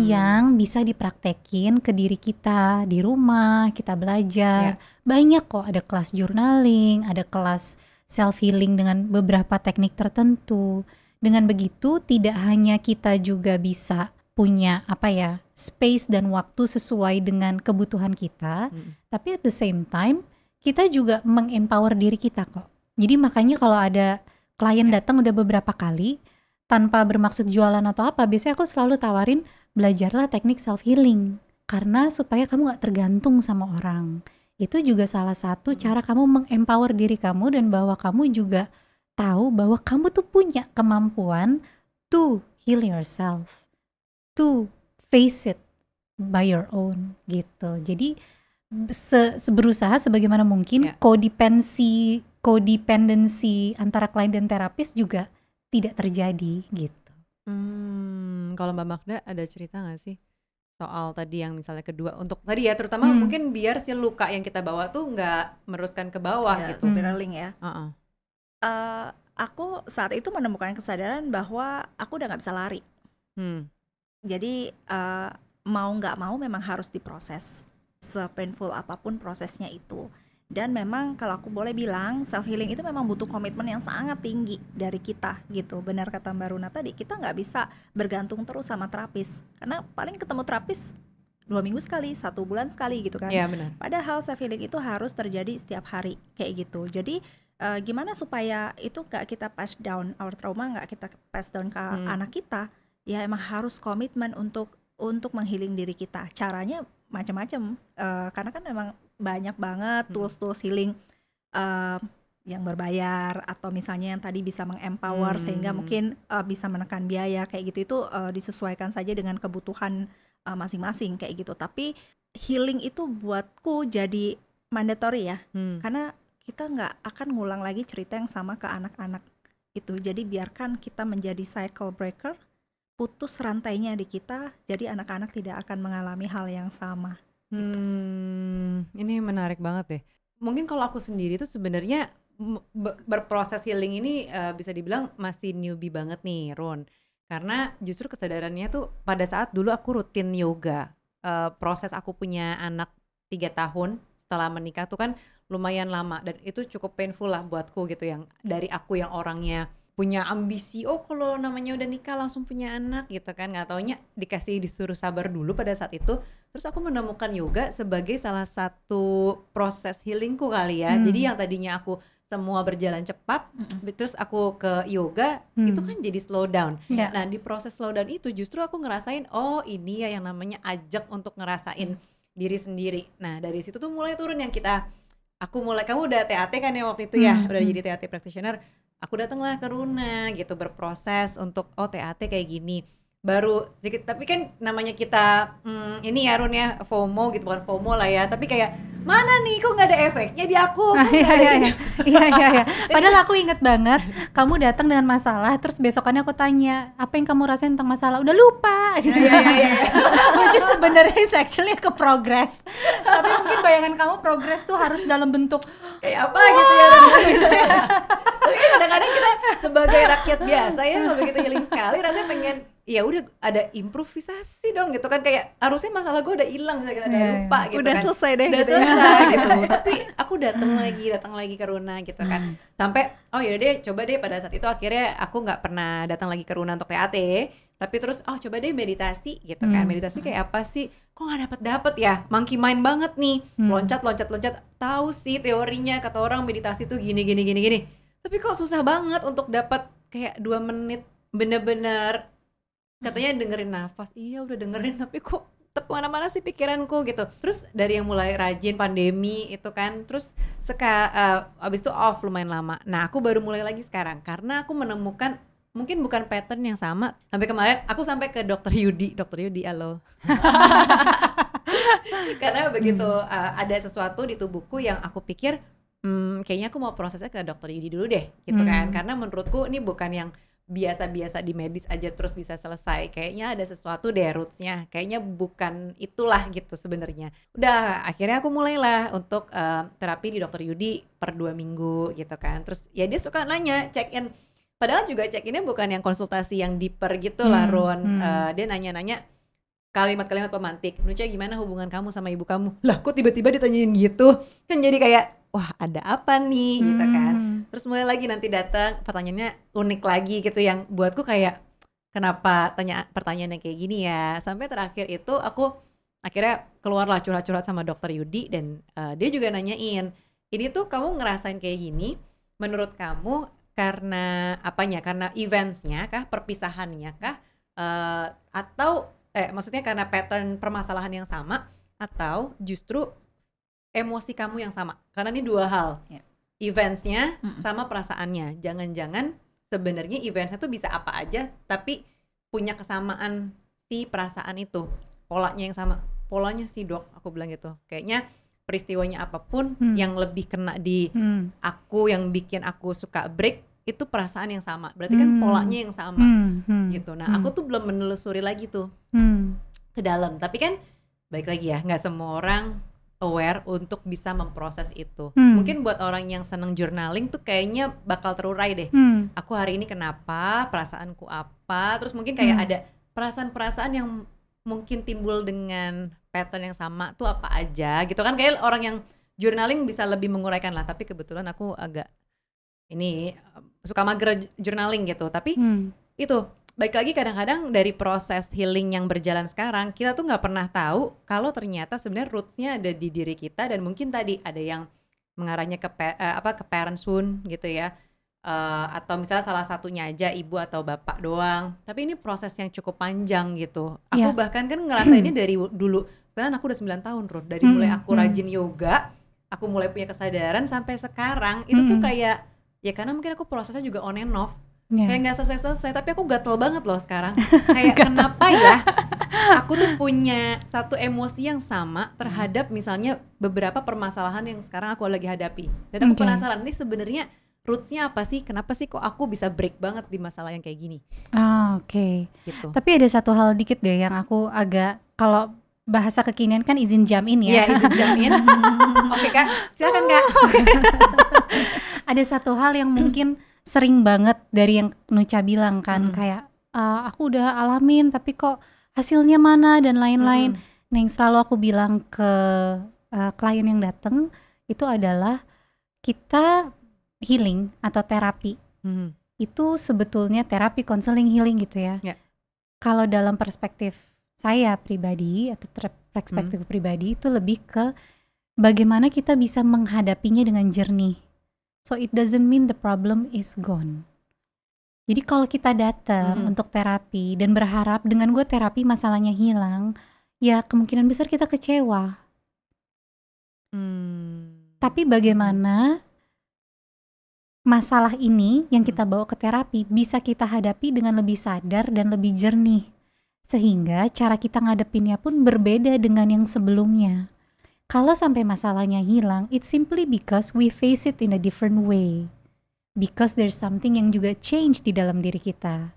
yang bisa dipraktekin ke diri kita di rumah, kita belajar. Banyak kok, ada kelas journaling, ada kelas self-healing dengan beberapa teknik tertentu. Dengan begitu tidak hanya kita juga bisa punya apa ya, space dan waktu sesuai dengan kebutuhan kita, tapi at the same time kita juga mengempower diri kita kok. Jadi makanya kalau ada klien datang udah beberapa kali tanpa bermaksud jualan atau apa, biasanya aku selalu tawarin belajarlah teknik self healing karena supaya kamu gak tergantung sama orang. Itu juga salah satu cara kamu mengempower diri kamu dan bahwa kamu juga tahu bahwa kamu tuh punya kemampuan to heal yourself, to face it by your own gitu. Jadi berusaha sebagaimana mungkin codependency antara klien dan terapis juga tidak terjadi gitu. Kalau Mbak Magda ada cerita nggak sih soal tadi yang misalnya kedua untuk tadi ya terutama mungkin biar si luka yang kita bawa tuh nggak meneruskan ke bawah gitu. Spiraling ya. Aku saat itu menemukan kesadaran bahwa aku udah nggak bisa lari. Jadi mau nggak mau memang harus diproses, se-painful apapun prosesnya itu. Dan memang kalau aku boleh bilang self healing itu memang butuh komitmen yang sangat tinggi dari kita gitu. Benar kata Mbak Runa tadi, kita nggak bisa bergantung terus sama terapis karena paling ketemu terapis 2 minggu sekali, 1 bulan sekali gitu kan. Iya benar. Padahal self healing itu harus terjadi setiap hari kayak gitu. Jadi gimana supaya itu gak kita pass down our trauma, gak kita pass down ke anak kita, ya emang harus komitmen untuk menghealing diri kita. Caranya macam-macam, karena kan memang banyak banget tools healing yang berbayar atau misalnya yang tadi bisa mengempower sehingga mungkin bisa menekan biaya kayak gitu. Itu disesuaikan saja dengan kebutuhan masing-masing kayak gitu. Tapi healing itu buatku jadi mandatory ya, karena kita nggak akan ngulang lagi cerita yang sama ke anak-anak itu. Jadi biarkan kita menjadi cycle breaker, putus rantainya di kita, jadi anak-anak tidak akan mengalami hal yang sama. Ini menarik banget deh. Mungkin kalau aku sendiri tuh sebenarnya berproses healing ini bisa dibilang masih newbie banget nih, Ron. Karena justru kesadarannya tuh pada saat dulu aku rutin yoga. Proses aku punya anak 3 tahun setelah menikah tuh kan lumayan lama dan itu cukup painful lah buatku gitu, yang dari aku yang orangnya punya ambisi, kalau namanya udah nikah langsung punya anak gitu kan, nggak taunya disuruh sabar dulu pada saat itu. Terus aku menemukan yoga sebagai salah satu proses healingku kali ya. Jadi yang tadinya aku semua berjalan cepat, terus aku ke yoga, itu kan jadi slow down. Nah di proses slow down itu justru aku ngerasain, ini ya yang namanya ajak untuk ngerasain diri sendiri. Nah dari situ tuh mulai turun yang kamu udah TAT kan ya waktu itu ya, udah jadi TAT practitioner. Aku datanglah ke Runa gitu, berproses untuk TAT kayak gini. Baru sedikit, tapi kan namanya kita ini ya Run ya, FOMO gitu, bukan FOMO lah ya, tapi kayak mana nih kok nggak ada efeknya di aku. Iya. Padahal aku inget banget kamu datang dengan masalah, terus besokannya aku tanya apa yang kamu rasain tentang masalah, udah lupa gitu. Which is sebenarnya actually ke progress, tapi mungkin bayangan kamu progress tuh harus dalam bentuk kayak apa gitu ya. Tapi kan kadang-kadang kita sebagai rakyat biasa ya, begitu healing sekali rasanya pengen ya udah ada improvisasi dong gitu kan, kayak harusnya masalah gue udah hilang, misalnya kita udah lupa gitu udah kan, selesai deh udah gitu selesai gitu. Tapi aku datang lagi ke Runa gitu kan, sampai yaudah deh, coba deh. Pada saat itu akhirnya aku nggak pernah datang lagi ke Runa untuk TAT, tapi terus coba deh meditasi gitu kan. Meditasi kayak apa sih, kok nggak dapet ya, monkey mind banget nih, loncat, tahu sih teorinya, kata orang meditasi tuh gini, tapi kok susah banget untuk dapat kayak 2 menit bener-bener katanya dengerin nafas. Iya udah dengerin, tapi kok mana-mana sih pikiranku gitu. Terus dari yang mulai rajin pandemi itu kan, terus abis itu off lumayan lama. Nah aku baru mulai lagi sekarang karena aku menemukan mungkin bukan pattern yang sama. Sampai kemarin aku sampai ke Dr. Yudi, halo. Karena begitu ada sesuatu di tubuhku yang aku pikir kayaknya aku mau prosesnya ke Dr. Yudi dulu deh gitu kan. Karena menurutku ini bukan yang biasa-biasa di medis aja terus bisa selesai. Kayaknya ada sesuatu deh rootsnya. Kayaknya bukan itulah gitu sebenarnya. Udah akhirnya aku mulailah untuk terapi di Dr. Yudi per 2 minggu gitu kan. Terus ya dia suka nanya, check in. Padahal juga check innya bukan yang konsultasi yang deeper gitu lah Ron. Dia nanya-nanya kalimat-kalimat pemantik. Nucha gimana hubungan kamu sama ibu kamu? Lah kok tiba-tiba ditanyain gitu? Kan jadi kayak wah ada apa nih gitu kan. Terus mulai lagi nanti datang pertanyaannya unik lagi gitu yang buatku kayak kenapa pertanyaannya kayak gini ya. Sampai terakhir itu aku akhirnya keluarlah curhat-curhat sama dokter Yudi dan dia juga nanyain, ini tuh kamu ngerasain kayak gini, menurut kamu karena apanya? Karena eventsnya kah, perpisahannya kah, atau maksudnya karena pattern permasalahan yang sama, atau justru emosi kamu yang sama? Karena ini dua hal, eventsnya sama perasaannya. Jangan-jangan sebenarnya eventsnya tuh bisa apa aja, tapi punya kesamaan si perasaan itu, polanya yang sama. Polanya sih dok, aku bilang gitu. Kayaknya peristiwanya apapun yang lebih kena di aku, yang bikin aku suka break, itu perasaan yang sama. Berarti kan polanya yang sama gitu. Nah aku tuh belum menelusuri lagi tuh ke dalam. Tapi kan balik lagi ya, nggak semua orang aware untuk bisa memproses itu. Mungkin buat orang yang seneng journaling tuh kayaknya bakal terurai deh. Aku hari ini kenapa, perasaanku apa, terus mungkin kayak ada perasaan-perasaan yang mungkin timbul dengan pattern yang sama tuh apa aja gitu kan. Kayak orang yang journaling bisa lebih menguraikan lah, tapi kebetulan aku agak ini suka mager journaling gitu. Tapi itu baik lagi, kadang-kadang dari proses healing yang berjalan sekarang kita tuh nggak pernah tahu kalau ternyata sebenarnya rootsnya ada di diri kita, dan mungkin tadi ada yang mengarahnya ke ke parenthood gitu ya, atau misalnya salah satunya aja ibu atau bapak doang, tapi ini proses yang cukup panjang gitu. Aku bahkan kan ngerasainnya dari dulu, sekarang aku udah 9 tahun Ruth, dari mulai aku rajin yoga, aku mulai punya kesadaran sampai sekarang itu tuh kayak ya karena mungkin aku prosesnya juga on and off. Kayak gak selesai-selesai, tapi aku gatel banget loh sekarang. Kayak kenapa ya aku tuh punya satu emosi yang sama terhadap misalnya beberapa permasalahan yang sekarang aku lagi hadapi. Dan aku penasaran, ini sebenarnya rootsnya apa sih? Kenapa sih kok aku bisa break banget di masalah yang kayak gini? Gitu. Tapi ada satu hal dikit deh yang aku agak, kalau bahasa kekinian kan izin jam in ya. Iya, izin jam in. Oke Kak, silakan Kak. Ada satu hal yang mungkin sering banget dari yang Nucha bilang kan, kayak aku udah alamin tapi kok hasilnya mana dan lain-lain. Nah yang selalu aku bilang ke klien yang datang itu adalah kita healing atau terapi itu sebetulnya terapi, counseling, healing gitu ya. Kalau dalam perspektif saya pribadi atau perspektif pribadi itu lebih ke bagaimana kita bisa menghadapinya dengan jernih. So it doesn't mean the problem is gone. Jadi kalau kita datang untuk terapi dan berharap dengan gue terapi masalahnya hilang, ya kemungkinan besar kita kecewa. Tapi bagaimana masalah ini yang kita bawa ke terapi bisa kita hadapi dengan lebih sadar dan lebih jernih, sehingga cara kita ngadepinnya pun berbeda dengan yang sebelumnya. Kalau sampai masalahnya hilang, it's simply because we face it in a different way. Because there's something yang juga change di dalam diri kita.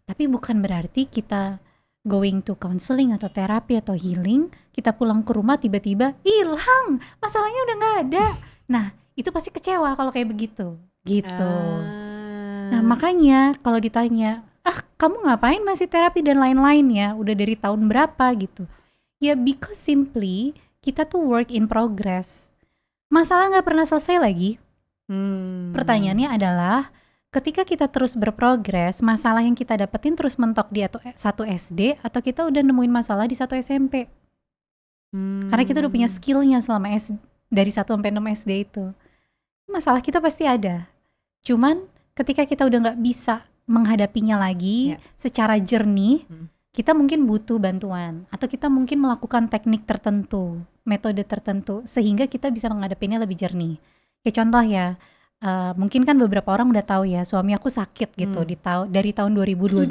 Tapi bukan berarti kita going to counseling atau terapi atau healing, kita pulang ke rumah tiba-tiba hilang, masalahnya udah gak ada. Nah, itu pasti kecewa kalau kayak begitu. Gitu. Nah, makanya kalau ditanya, kamu ngapain masih terapi dan lain-lain ya? Udah dari tahun berapa gitu? Ya because simply kita tuh work in progress. Masalah gak pernah selesai lagi. Pertanyaannya adalah ketika kita terus berprogres, masalah yang kita dapetin terus mentok di satu SD atau kita udah nemuin masalah di satu SMP. Karena kita udah punya skillnya selama dari 1 sampai 6 SD itu. Masalah kita pasti ada. Cuman ketika kita udah gak bisa menghadapinya lagi secara jernih, kita mungkin butuh bantuan atau kita mungkin melakukan teknik tertentu, metode tertentu sehingga kita bisa menghadapinya lebih jernih. Kayak contoh ya, mungkin kan beberapa orang udah tahu ya, suami aku sakit gitu dari tahun 2022.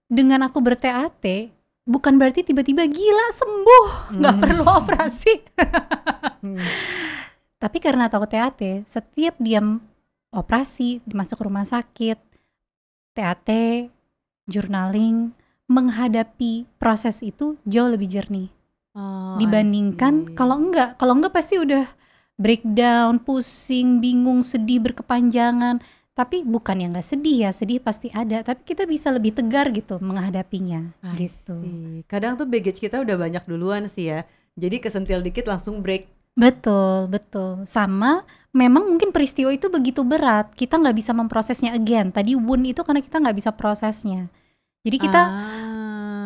Dengan aku ber-TAT bukan berarti tiba-tiba gila sembuh, nggak perlu operasi. Tapi karena tahu TAT, setiap dia operasi, masuk rumah sakit, TAT, journaling, menghadapi proses itu jauh lebih jernih dibandingkan kalau enggak pasti udah breakdown, pusing, bingung, sedih berkepanjangan. Tapi bukan yang nggak sedih ya, sedih pasti ada, tapi kita bisa lebih tegar gitu menghadapinya gitu. Kadang tuh baggage kita udah banyak duluan sih ya, jadi kesentil dikit langsung break. Betul. Sama memang mungkin peristiwa itu begitu berat, kita nggak bisa memprosesnya again. Tadi wound itu karena kita nggak bisa prosesnya. Jadi kita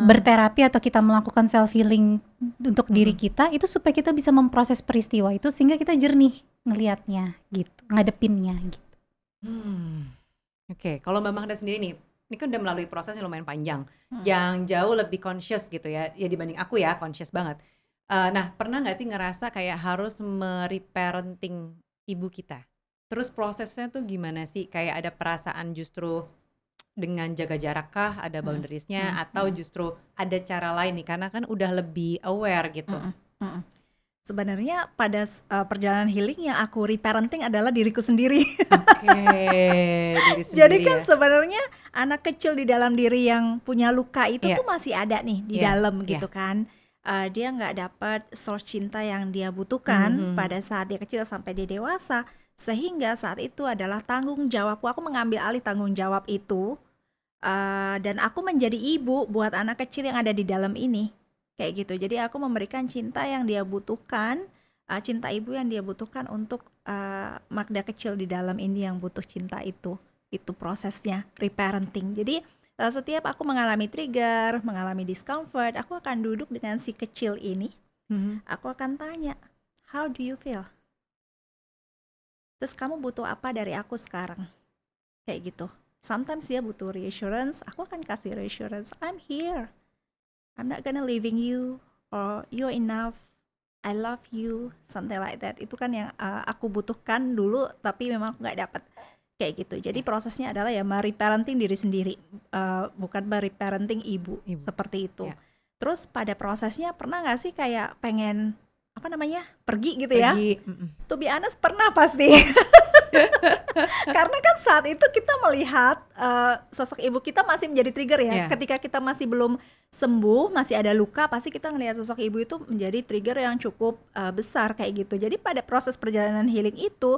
berterapi atau kita melakukan self healing untuk diri kita itu supaya kita bisa memproses peristiwa itu sehingga kita jernih ngelihatnya gitu, ngadepinnya gitu. Oke, kalau Mbak Magda sendiri nih, ini kan udah melalui proses yang lumayan panjang, yang jauh lebih conscious gitu ya dibanding aku ya, conscious banget. Nah, pernah nggak sih ngerasa kayak harus mereparenting ibu kita? Terus prosesnya tuh gimana sih? Kayak ada perasaan justru dengan jaga jarak kah, ada boundariesnya, atau justru ada cara lain nih? Karena kan udah lebih aware gitu. Sebenarnya pada perjalanan healing yang aku reparenting adalah diriku sendiri. Diri sendiri. Jadi kan sebenarnya anak kecil di dalam diri yang punya luka itu tuh masih ada nih di dalam gitu kan. Dia nggak dapat source cinta yang dia butuhkan pada saat dia kecil sampai dia dewasa, sehingga saat itu adalah tanggung jawabku. Aku mengambil alih tanggung jawab itu, dan aku menjadi ibu buat anak kecil yang ada di dalam ini. Kayak gitu. Jadi aku memberikan cinta yang dia butuhkan, cinta ibu yang dia butuhkan untuk Magda kecil di dalam ini yang butuh cinta itu. Itu prosesnya reparenting. Jadi setiap aku mengalami trigger, mengalami discomfort, aku akan duduk dengan si kecil ini. Aku akan tanya, how do you feel? Terus kamu butuh apa dari aku sekarang? Kayak gitu. Sometimes dia butuh reassurance, aku akan kasih reassurance, I'm here. I'm not gonna leaving you, or you're enough, I love you, something like that. Itu kan yang aku butuhkan dulu, tapi memang aku nggak dapat kayak gitu. Jadi prosesnya adalah ya mereparenting diri sendiri, bukan mereparenting ibu seperti itu. Terus pada prosesnya pernah nggak sih kayak pengen pergi gitu ya? To be honest pernah pasti. Karena kan saat itu kita melihat sosok ibu kita masih menjadi trigger ya. Ketika kita masih belum sembuh, masih ada luka, pasti kita ngelihat sosok ibu itu menjadi trigger yang cukup besar kayak gitu. Jadi pada proses perjalanan healing itu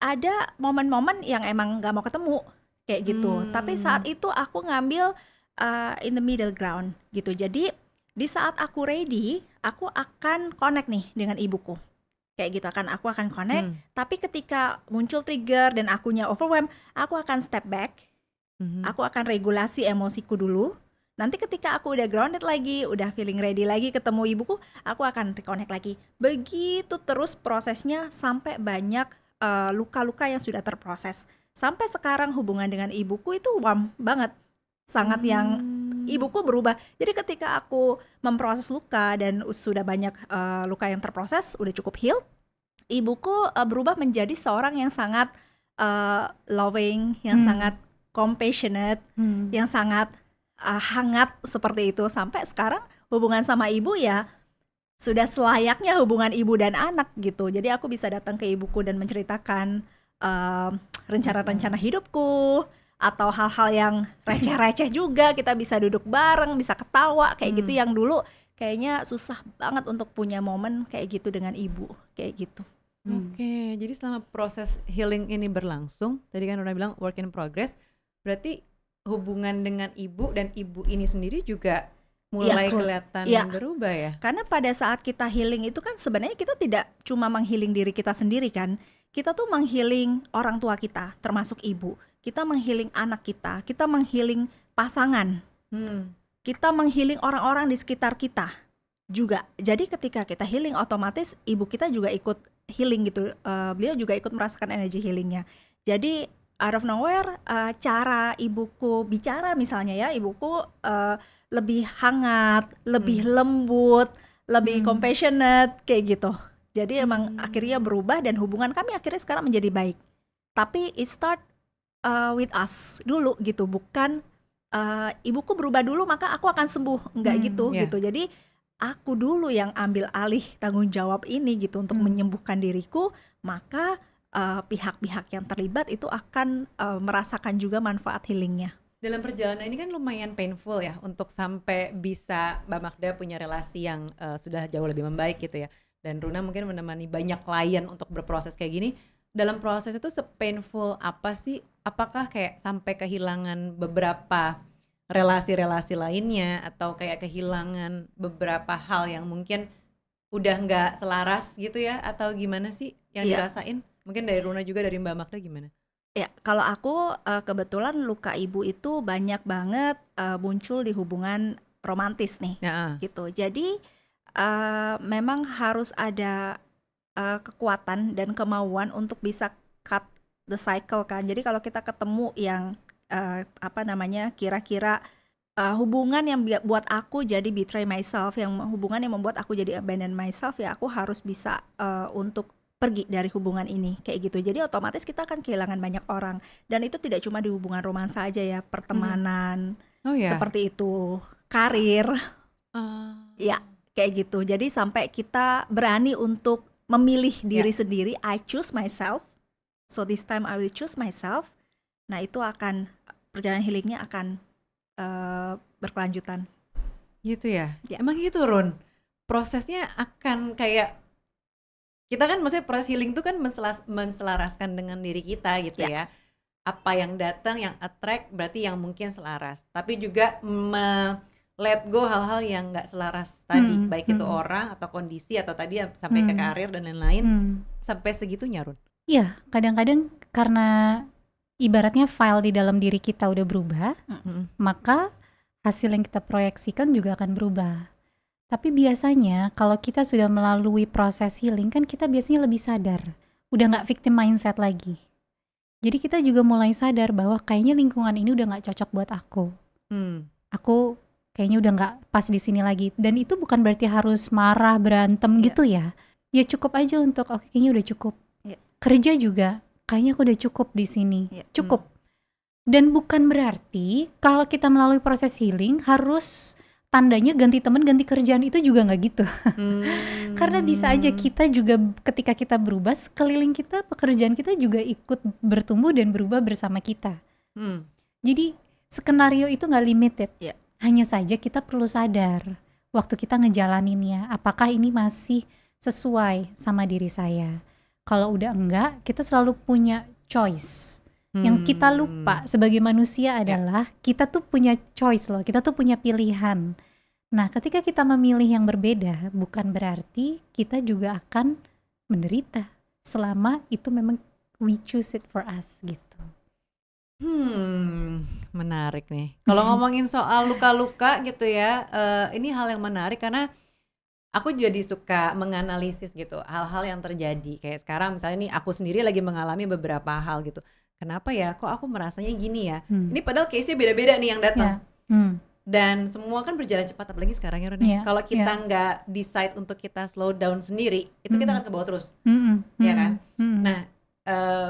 ada momen-momen yang emang nggak mau ketemu kayak gitu. Tapi saat itu aku ngambil in the middle ground gitu. Jadi di saat aku ready, aku akan connect nih dengan ibuku. Kayak gitu, aku akan connect, tapi ketika muncul trigger dan akunya overwhelm, aku akan step back, aku akan regulasi emosiku dulu. Nanti ketika aku udah grounded lagi, udah feeling ready lagi ketemu ibuku, aku akan reconnect lagi. Begitu terus prosesnya sampai banyak luka-luka yang sudah terproses. Sampai sekarang hubungan dengan ibuku itu warm banget, sangat yang ibuku berubah. Jadi ketika aku memproses luka dan sudah banyak luka yang terproses, udah cukup heal, ibuku berubah menjadi seorang yang sangat loving, yang sangat compassionate, yang sangat hangat seperti itu. Sampai sekarang hubungan sama ibu ya sudah selayaknya hubungan ibu dan anak gitu. Jadi aku bisa datang ke ibuku dan menceritakan rencana-rencana hidupku, atau hal-hal yang receh-receh juga, kita bisa duduk bareng, bisa ketawa kayak gitu, yang dulu kayaknya susah banget untuk punya momen kayak gitu dengan ibu, kayak gitu. Oke, jadi selama proses healing ini berlangsung, tadi kan udah bilang work in progress, berarti hubungan dengan ibu dan ibu ini sendiri juga mulai kelihatan berubah ya? Karena pada saat kita healing itu kan sebenarnya kita tidak cuma menghealing diri kita sendiri kan, kita tuh menghealing orang tua kita, termasuk ibu. Kita menghealing anak kita menghealing pasangan, kita menghealing orang-orang di sekitar kita juga. Jadi ketika kita healing, otomatis ibu kita juga ikut healing gitu. Beliau juga ikut merasakan energi healingnya. Jadi out of nowhere, cara ibuku bicara misalnya ya, ibuku lebih hangat, lebih lembut, lebih compassionate kayak gitu. Jadi emang akhirnya berubah dan hubungan kami akhirnya sekarang menjadi baik. Tapi it start with us dulu gitu, bukan ibuku berubah dulu maka aku akan sembuh, enggak gitu. Jadi aku dulu yang ambil alih tanggung jawab ini gitu untuk menyembuhkan diriku, maka pihak-pihak yang terlibat itu akan merasakan juga manfaat healingnya. Dalam perjalanan ini kan lumayan painful ya untuk sampai bisa Mbak Magda punya relasi yang sudah jauh lebih membaik gitu ya. Dan Runa mungkin menemani banyak klien untuk berproses kayak gini. Dalam proses itu se-painful apa sih? Apakah kayak sampai kehilangan beberapa relasi-relasi lainnya, atau kayak kehilangan beberapa hal yang mungkin udah nggak selaras gitu ya, atau gimana sih yang dirasain? Mungkin dari Runa juga, dari Mbak Magda gimana? Ya, kalau aku kebetulan luka ibu itu banyak banget muncul di hubungan romantis nih, Ya. gitu. Jadi memang harus ada kekuatan dan kemauan untuk bisa cut the cycle kan. Jadi kalau kita ketemu yang kira-kira hubungan yang buat aku jadi betray myself, yang hubungan yang membuat aku jadi abandon myself, ya aku harus bisa untuk pergi dari hubungan ini, kayak gitu. Jadi otomatis kita akan kehilangan banyak orang, dan itu tidak cuma di hubungan romansa aja ya, pertemanan, Oh ya. seperti itu, karir, ya kayak gitu. Jadi sampai kita berani untuk memilih diri sendiri, I choose myself, so this time I will choose myself. Nah itu akan, perjalanan healingnya akan berkelanjutan. Gitu ya? Ya. Emang gitu Run? Prosesnya akan kayak, kita kan maksudnya proses healing itu kan menselaraskan dengan diri kita gitu ya. Apa yang datang, yang attract berarti yang mungkin selaras. Tapi juga let go hal-hal yang gak selaras tadi, baik itu orang atau kondisi atau tadi sampai ke karir dan lain-lain. Sampai segitunya Run? Iya, kadang-kadang karena ibaratnya file di dalam diri kita udah berubah, maka hasil yang kita proyeksikan juga akan berubah. Tapi biasanya kalau kita sudah melalui proses healing kan kita biasanya lebih sadar, udah gak victim mindset lagi. Jadi kita juga mulai sadar bahwa kayaknya lingkungan ini udah gak cocok buat aku. Aku kayaknya udah gak pas di sini lagi. Dan itu bukan berarti harus marah, berantem gitu ya. Ya cukup aja untuk oke, kayaknya udah cukup. Kerja juga kayaknya aku udah cukup di sini. Cukup. Dan bukan berarti kalau kita melalui proses healing harus tandanya ganti teman, ganti kerjaan, itu juga nggak gitu. Karena bisa aja kita juga ketika kita berubah, sekeliling kita, pekerjaan kita juga ikut bertumbuh dan berubah bersama kita. Jadi skenario itu nggak limited. Hanya saja kita perlu sadar waktu kita ngejalaninnya, apakah ini masih sesuai sama diri saya. Kalau udah enggak, kita selalu punya choice. Yang kita lupa sebagai manusia adalah kita tuh punya choice loh, kita tuh punya pilihan. Nah ketika kita memilih yang berbeda, bukan berarti kita juga akan menderita selama itu memang we choose it for us gitu. Menarik nih. Kalau ngomongin soal luka-luka gitu ya, ini hal yang menarik karena aku jadi suka menganalisis gitu hal-hal yang terjadi. Kayak sekarang misalnya nih aku sendiri lagi mengalami beberapa hal gitu. Kenapa ya, kok aku merasanya gini ya? Ini padahal case-nya beda-beda nih yang datang. Dan semua kan berjalan cepat, apalagi sekarang ya Ron. Kalau kita nggak decide untuk kita slow down sendiri, itu kita akan ke bawah terus, ya kan? Nah,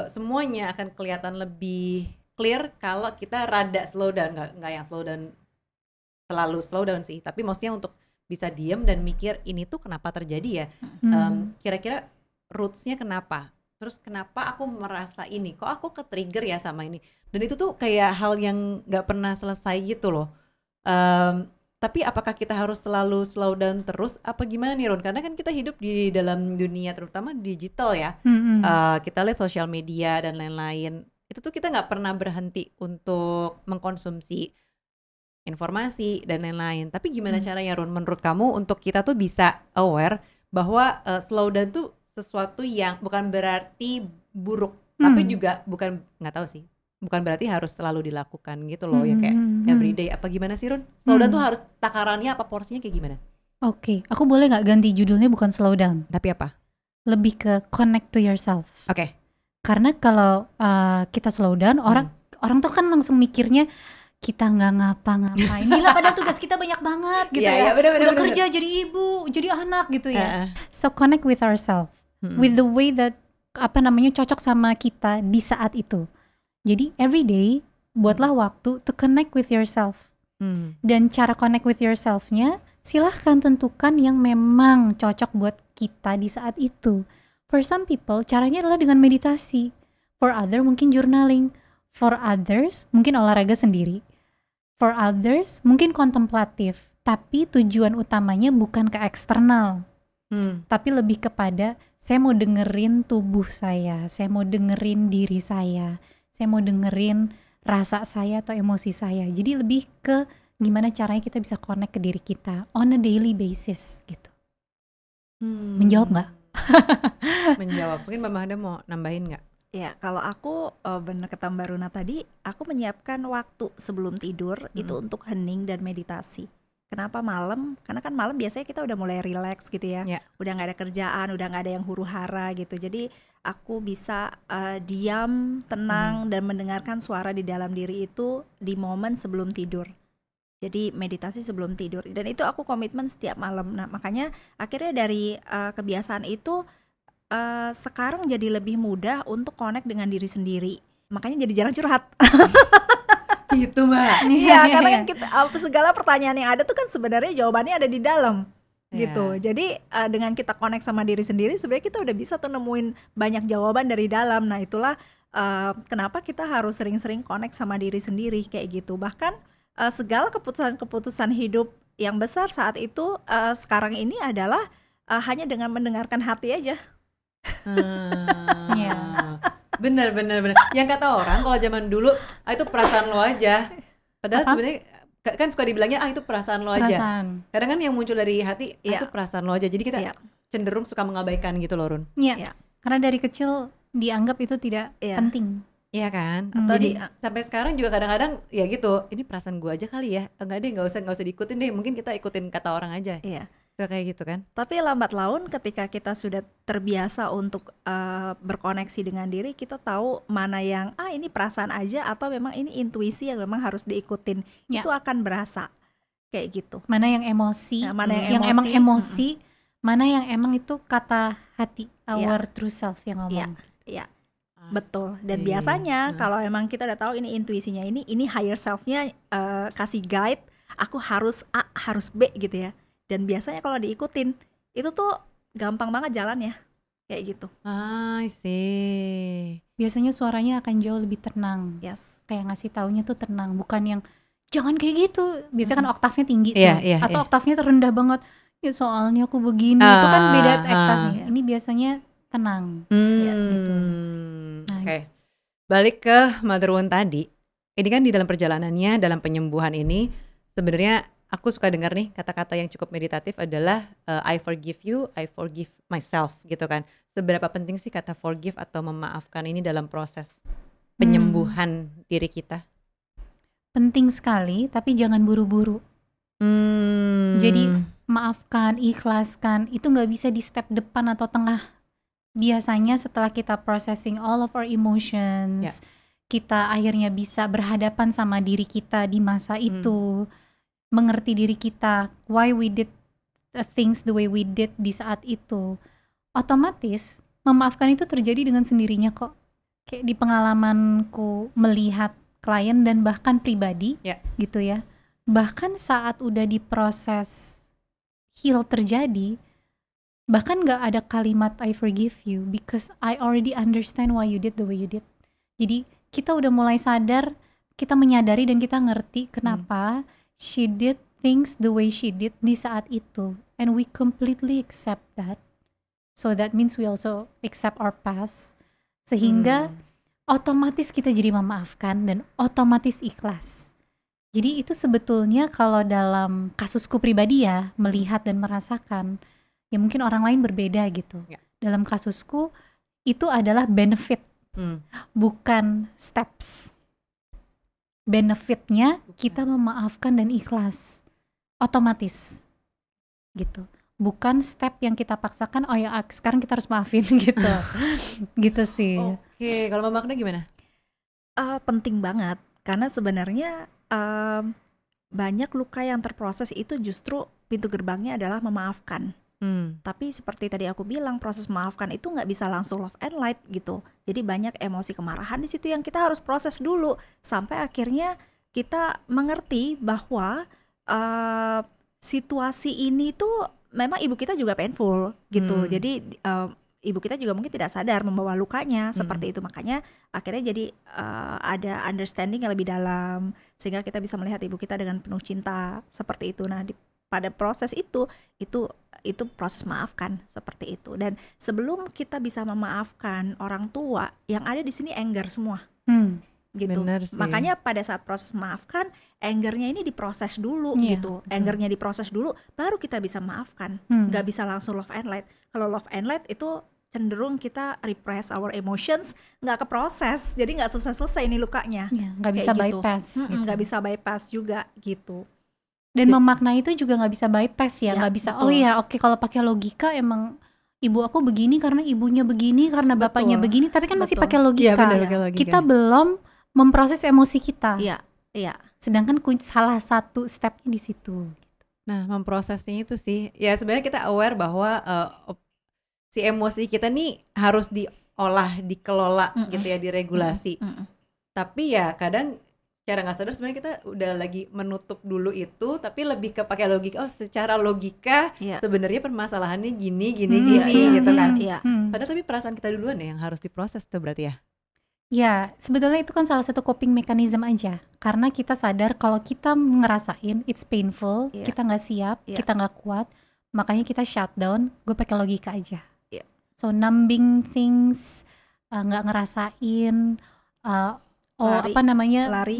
semuanya akan kelihatan lebih clear kalau kita rada slow down, nggak yang slow down selalu slow down sih, tapi maksudnya untuk bisa diem dan mikir ini tuh kenapa terjadi ya? Kira-kira roots-nya kenapa? Terus kenapa aku merasa ini, kok aku ke-trigger ya sama ini. Dan itu tuh kayak hal yang gak pernah selesai gitu loh. Tapi apakah kita harus selalu slow down terus, apa gimana nih Ron? Karena kan kita hidup di dalam dunia terutama digital ya. Kita lihat sosial media dan lain-lain. Itu tuh kita gak pernah berhenti untuk mengkonsumsi informasi dan lain-lain. Tapi gimana caranya Ron menurut kamu untuk kita tuh bisa aware bahwa slow down tuh sesuatu yang bukan berarti buruk, tapi juga bukan, nggak tahu sih, bukan berarti harus selalu dilakukan gitu loh, ya kayak everyday. Apa gimana sih Run? Slow down tuh harus takarannya apa, porsinya kayak gimana? Oke, aku boleh nggak ganti judulnya bukan slow down, tapi apa? Lebih ke connect to yourself. Oke. Karena kalau kita slow down, orang tuh kan langsung mikirnya kita nggak ngapa-ngapain. Gila, padahal tugas kita banyak banget gitu ya. Udah kerja, jadi ibu, jadi anak gitu ya. So connect with ourselves, with the way that cocok sama kita di saat itu. Jadi every day buatlah waktu to connect with yourself. Dan cara connect with yourself-nya silahkan tentukan yang memang cocok buat kita di saat itu. For some people caranya adalah dengan meditasi. For other mungkin journaling. For others mungkin olahraga sendiri. For others mungkin kontemplatif, tapi tujuan utamanya bukan ke eksternal, tapi lebih kepada saya mau dengerin tubuh saya mau dengerin diri saya mau dengerin rasa saya atau emosi saya. Jadi lebih ke gimana caranya kita bisa connect ke diri kita on a daily basis gitu. Menjawab nggak? Menjawab. Mungkin Mbak Mahda mau nambahin nggak? Ya, kalau aku bener kata Mbak Runa tadi, aku menyiapkan waktu sebelum tidur itu untuk hening dan meditasi. Kenapa malam? Karena kan malam biasanya kita udah mulai relax gitu ya, Ya. udah nggak ada kerjaan, udah nggak ada yang huru-hara gitu. Jadi aku bisa diam, tenang dan mendengarkan suara di dalam diri itu di momen sebelum tidur. Jadi meditasi sebelum tidur, dan itu aku komitmen setiap malam. Nah makanya akhirnya dari kebiasaan itu sekarang jadi lebih mudah untuk connect dengan diri sendiri. Makanya jadi jarang curhat. Gitu Mbak. Iya, karena kan kita segala pertanyaan yang ada tuh kan sebenarnya jawabannya ada di dalam. Gitu. Jadi dengan kita connect sama diri sendiri, sebenarnya kita udah bisa tuh nemuin banyak jawaban dari dalam. Nah, itulah kenapa kita harus sering-sering connect sama diri sendiri kayak gitu. Bahkan segala keputusan-keputusan hidup yang besar saat itu sekarang ini adalah hanya dengan mendengarkan hati aja. Iya. Bener. Yang kata orang kalau zaman dulu itu perasaan lo aja. Padahal sebenarnya kan suka dibilangnya itu perasaan lo aja. Perasaan. Kadang kan yang muncul dari hati Iya. itu perasaan lo aja. Jadi kita Iya. cenderung suka mengabaikan gitu loh, Run. Iya. Iya. Karena dari kecil dianggap itu tidak Iya. penting. Iya kan? Atau Jadi sampai sekarang juga kadang-kadang ya gitu. Ini perasaan gua aja kali ya. Enggak deh, nggak usah diikutin deh. Mungkin kita ikutin kata orang aja. Iya. Suka kayak gitu kan? Tapi lambat laun ketika kita sudah terbiasa untuk berkoneksi dengan diri, kita tahu mana yang ini perasaan aja atau memang ini intuisi yang memang harus diikutin. Ya. Itu akan berasa kayak gitu. Mana yang emosi, Nah, mana yang emang emosi, emosi, mana yang emang itu kata hati, our true self yang ngomong. Iya, betul. Dan Oke. biasanya kalau emang kita udah tahu ini intuisinya ini higher self-nya kasih guide, aku harus A, harus B gitu ya. Dan biasanya kalau diikutin itu tuh gampang banget jalannya kayak gitu. I see. Biasanya suaranya akan jauh lebih tenang. Yes. Kayak ngasih taunya tuh tenang, bukan yang jangan kayak gitu. Biasanya kan oktavnya tinggi tuh, Iya, atau iya. oktavnya tuh rendah banget. Ya soalnya aku begini, itu kan beda oktavnya. Ini biasanya tenang. Ya, gitu. Oke. Balik ke Mother Wound tadi. Ini kan di dalam perjalanannya, dalam penyembuhan ini sebenarnya aku suka dengar nih kata-kata yang cukup meditatif adalah I forgive you, I forgive myself gitu kan. Seberapa penting sih kata forgive atau memaafkan ini dalam proses penyembuhan diri kita? Penting sekali, tapi jangan buru-buru. Jadi maafkan, ikhlaskan, itu nggak bisa di step depan atau tengah. Biasanya setelah kita processing all of our emotions, kita akhirnya bisa berhadapan sama diri kita di masa itu, mengerti diri kita, why we did things the way we did di saat itu. Otomatis memaafkan itu terjadi dengan sendirinya kok. Kayak di pengalamanku melihat klien dan bahkan pribadi gitu ya. Bahkan saat udah diproses heal terjadi, bahkan gak ada kalimat I forgive you because I already understand why you did the way you did. Jadi kita udah mulai sadar, kita menyadari dan kita ngerti kenapa she did things the way she did di saat itu, and we completely accept that. So that means we also accept our past, sehingga otomatis kita jadi memaafkan dan otomatis ikhlas. Jadi itu sebetulnya kalau dalam kasusku pribadi ya, melihat dan merasakan, ya mungkin orang lain berbeda gitu. Dalam kasusku itu adalah benefit, bukan steps. Benefitnya kita memaafkan dan ikhlas otomatis gitu, bukan step yang kita paksakan. Oh ya sekarang kita harus maafin gitu. Gitu sih. Oke, kalau Mbak Magda gimana? Penting banget karena sebenarnya banyak luka yang terproses itu justru pintu gerbangnya adalah memaafkan. Tapi seperti tadi aku bilang, proses memaafkan itu nggak bisa langsung love and light gitu. Jadi banyak emosi kemarahan di situ yang kita harus proses dulu sampai akhirnya kita mengerti bahwa situasi ini tuh memang ibu kita juga painful gitu. Jadi ibu kita juga mungkin tidak sadar membawa lukanya seperti itu. Makanya akhirnya jadi ada understanding yang lebih dalam sehingga kita bisa melihat ibu kita dengan penuh cinta seperti itu. Nah pada proses itu proses maafkan seperti itu. Dan sebelum kita bisa memaafkan orang tua, yang ada di sini anger semua, gitu. Makanya pada saat proses maafkan, angernya ini diproses dulu, gitu. Angernya diproses dulu, baru kita bisa maafkan. Nggak bisa langsung love and light. Kalau love and light itu cenderung kita repress our emotions, nggak keproses, jadi nggak selesai nih lukanya. Ya, nggak bisa Kayak gitu. bypass. Gitu. Nggak bisa bypass juga gitu. Dan memaknai itu juga nggak bisa bypass ya, Ya, nggak bisa. betul. Oh ya, oke, kalau pakai logika emang ibu aku begini karena ibunya begini karena bapaknya Betul. begini, tapi kan masih Betul. pakai logika. Iya, benar, pakai logika. Kita belum memproses emosi kita. Iya, iya. Sedangkan salah satu stepnya di situ. Nah, memprosesnya itu sih, ya sebenarnya kita aware bahwa si emosi kita nih harus diolah, dikelola gitu ya, diregulasi. Tapi ya kadang secara nggak sadar sebenarnya kita udah lagi menutup dulu itu, tapi lebih ke pakai logika. Oh, secara logika Iya. sebenarnya permasalahannya gini Iya, gitu kan. Iya. Padahal tapi perasaan kita duluan ya yang harus diproses tuh berarti ya. Ya, sebetulnya itu kan salah satu coping mechanism aja. Karena kita sadar kalau kita ngerasain it's painful, Iya. kita nggak siap, Iya. kita nggak kuat, makanya kita shutdown, gue pakai logika aja. Iya. So numbing things, nggak ngerasain, Lari. Lari.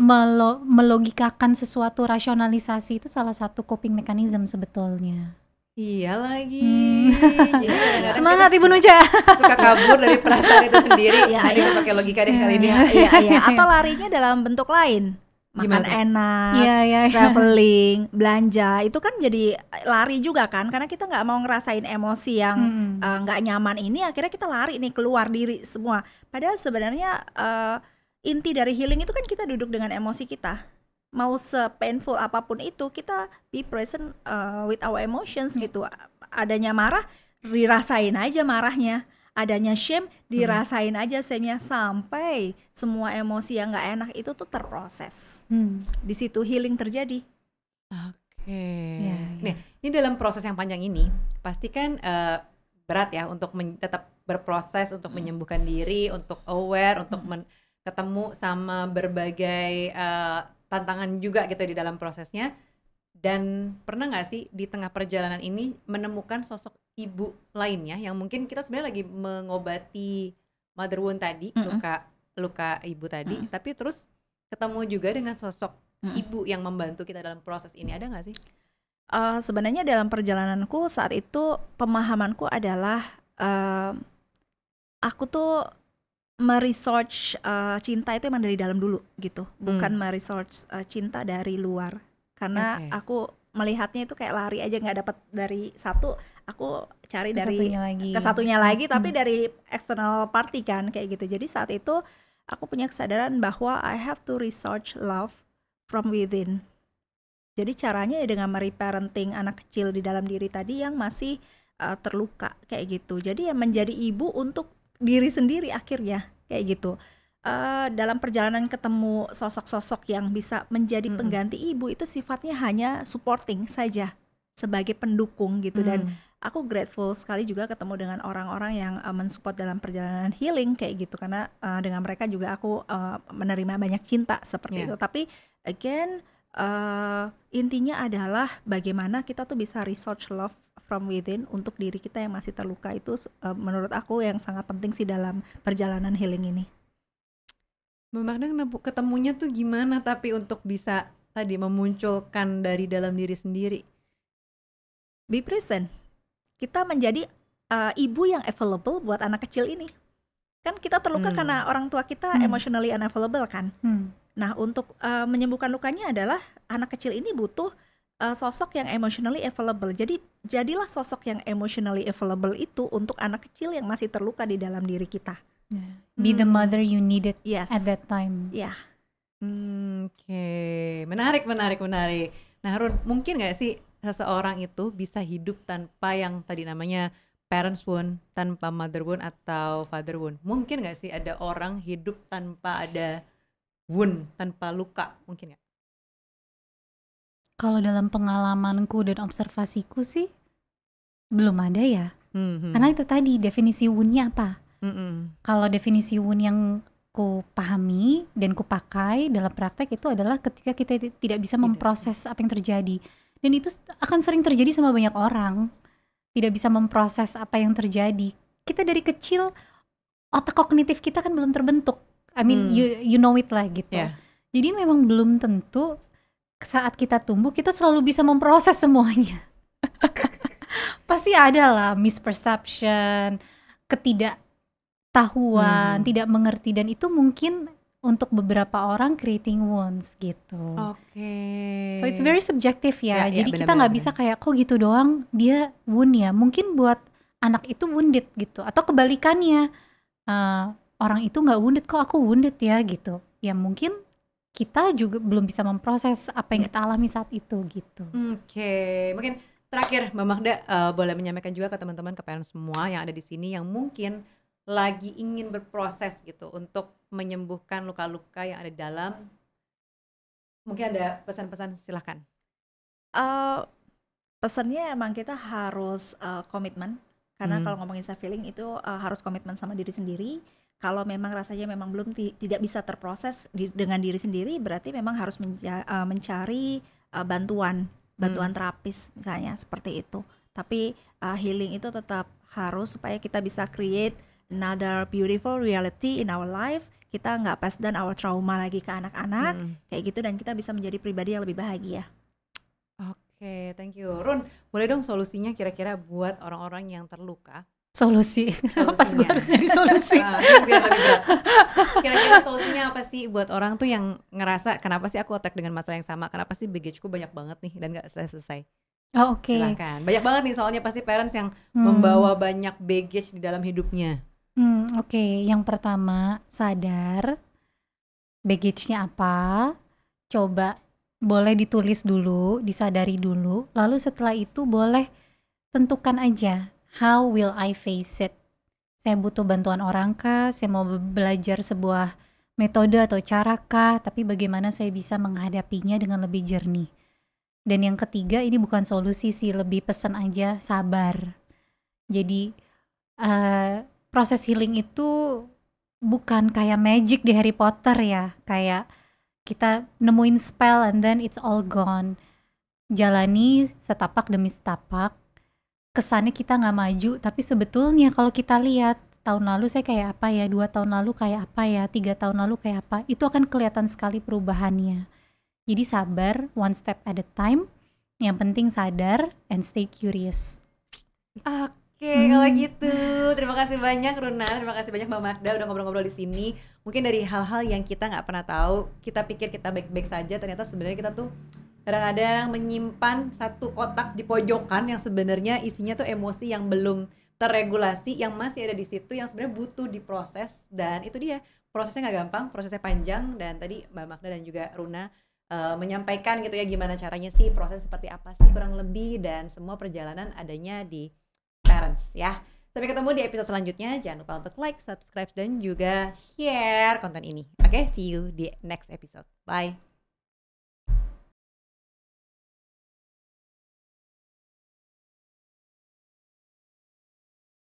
melogikakan sesuatu, rasionalisasi itu salah satu coping mechanism sebetulnya. Iya lagi. Jadi kadang-kadang Semangat kita Ibu Nuca. suka kabur dari perasaan itu sendiri. Iya, Tapi iya. kita pakai logika deh kali ini. Iya, iya. Atau larinya dalam bentuk lain, makan Gimana? enak, Iya, iya. traveling, belanja, itu kan jadi lari juga kan, karena kita nggak mau ngerasain emosi yang nggak nyaman ini, akhirnya kita lari nih keluar diri semua. Padahal sebenarnya inti dari healing itu kan kita duduk dengan emosi kita. Mau se-painful apapun itu, kita be present with our emotions gitu. Adanya marah, dirasain aja marahnya. Adanya shame, dirasain aja shame-nya sampai semua emosi yang nggak enak itu tuh terproses. Di situ healing terjadi. Oke. Iya, Nih, ini dalam proses yang panjang ini pasti kan berat ya untuk tetap berproses, untuk menyembuhkan diri, untuk aware, untuk ketemu sama berbagai tantangan juga gitu di dalam prosesnya. Dan pernah nggak sih di tengah perjalanan ini menemukan sosok ibu lainnya yang mungkin kita sebenarnya lagi mengobati mother wound tadi, luka ibu tadi, tapi terus ketemu juga dengan sosok ibu yang membantu kita dalam proses ini, ada nggak sih? Sebenarnya dalam perjalananku saat itu pemahamanku adalah aku tuh meresearch cinta itu emang dari dalam dulu gitu, bukan meresearch cinta dari luar. Karena aku melihatnya itu kayak lari aja, nggak dapat dari satu, aku cari dari ke satunya lagi, tapi dari external party kan kayak gitu. Jadi saat itu aku punya kesadaran bahwa I have to research love from within. Jadi caranya ya dengan mereparenting anak kecil di dalam diri tadi yang masih terluka kayak gitu. Jadi ya menjadi ibu untuk diri sendiri akhirnya kayak gitu. Dalam perjalanan ketemu sosok-sosok yang bisa menjadi pengganti ibu itu sifatnya hanya supporting saja, sebagai pendukung gitu. Dan aku grateful sekali juga ketemu dengan orang-orang yang mensupport dalam perjalanan healing kayak gitu, karena dengan mereka juga aku menerima banyak cinta seperti itu. Tapi again intinya adalah bagaimana kita tuh bisa research love from within untuk diri kita yang masih terluka. Itu menurut aku yang sangat penting sih dalam perjalanan healing ini. Mbak Magda ketemunya tuh gimana tapi untuk bisa tadi memunculkan dari dalam diri sendiri? Be present. Kita menjadi ibu yang available buat anak kecil ini. Kan kita terluka karena orang tua kita emotionally unavailable kan. Nah, untuk menyembuhkan lukanya adalah anak kecil ini butuh sosok yang emotionally available. Jadi jadilah sosok yang emotionally available itu untuk anak kecil yang masih terluka di dalam diri kita. Be the mother you needed at that time. Ya. Oke. Menarik. Nah, Harun, mungkin nggak sih seseorang itu bisa hidup tanpa yang tadi namanya parents wound, tanpa mother wound atau father wound? Mungkin nggak sih ada orang hidup tanpa ada wound, tanpa luka? Mungkin nggak? Kalau dalam pengalamanku dan observasiku sih belum ada ya. Karena itu tadi definisi wound-nya apa? Kalau definisi wound yang ku pahami dan ku pakai dalam praktek itu adalah ketika kita tidak bisa memproses apa yang terjadi. Dan itu akan sering terjadi sama banyak orang. Tidak bisa memproses apa yang terjadi. Kita dari kecil otak kognitif kita kan belum terbentuk. I mean you know it lah gitu. Jadi memang belum tentu saat kita tumbuh kita selalu bisa memproses semuanya. Pasti ada lah misperception, ketidaktahuan, tidak mengerti, dan itu mungkin untuk beberapa orang creating wounds gitu. So it's very subjective ya. Jadi kita nggak bisa kayak kok gitu doang dia wound ya. Mungkin buat anak itu wounded gitu, atau kebalikannya orang itu nggak wounded kok aku wounded ya gitu. Ya mungkin kita juga belum bisa memproses apa yang kita alami saat itu gitu. Mungkin terakhir Mbak Magda boleh menyampaikan juga ke teman-teman, ke parents semua yang ada di sini yang mungkin lagi ingin berproses gitu untuk menyembuhkan luka-luka yang ada di dalam. Mungkin ada pesan-pesan, silahkan. Pesannya emang kita harus komitmen, karena kalau ngomongin self healing itu harus komitmen sama diri sendiri. Kalau memang rasanya memang belum tidak bisa terproses dengan diri sendiri, berarti memang harus mencari bantuan terapis misalnya, seperti itu. Tapi healing itu tetap harus supaya kita bisa create another beautiful reality in our life. Kita nggak pass down our trauma lagi ke anak-anak kayak gitu, dan kita bisa menjadi pribadi yang lebih bahagia. Thank you. Run, boleh dong solusinya kira-kira buat orang-orang yang terluka? Solusi? Pas gue harus nyari solusi. Kira-kira solusinya apa sih buat orang tuh yang ngerasa kenapa sih aku attack dengan masalah yang sama, kenapa sih baggageku banyak banget nih dan gak selesai? Silakan. Banyak banget nih soalnya pasti parents yang membawa banyak baggage di dalam hidupnya. Yang pertama, sadar baggage-nya apa, coba boleh ditulis dulu, disadari dulu, lalu setelah itu boleh tentukan aja, how will I face it? Saya butuh bantuan orang kah? Saya mau belajar sebuah metode atau cara kah? Tapi bagaimana saya bisa menghadapinya dengan lebih jernih? Dan yang ketiga, ini bukan solusi sih, lebih pesan aja, sabar. Jadi proses healing itu bukan kayak magic di Harry Potter ya, kayak kita nemuin spell and then it's all gone. Jalani setapak demi setapak. Kesannya kita nggak maju, tapi sebetulnya kalau kita lihat tahun lalu saya kayak apa ya, 2 tahun lalu kayak apa ya, 3 tahun lalu kayak apa, itu akan kelihatan sekali perubahannya. Jadi sabar, one step at a time. Yang penting sadar and stay curious. Kalau gitu, terima kasih banyak Runa, terima kasih banyak Mbak Magda udah ngobrol-ngobrol di sini. Mungkin dari hal-hal yang kita nggak pernah tahu, kita pikir kita baik-baik saja, ternyata sebenarnya kita tuh kadang-kadang menyimpan satu kotak di pojokan yang sebenarnya isinya tuh emosi yang belum terregulasi, yang masih ada di situ, yang sebenarnya butuh diproses. Dan itu dia, prosesnya nggak gampang, prosesnya panjang. Dan tadi Mbak Magda dan juga Runa menyampaikan gitu ya gimana caranya sih, proses seperti apa sih kurang lebih, dan semua perjalanan adanya di parents ya. Sampai ketemu di episode selanjutnya. Jangan lupa untuk like, subscribe, dan juga share konten ini. See you di next episode. Bye.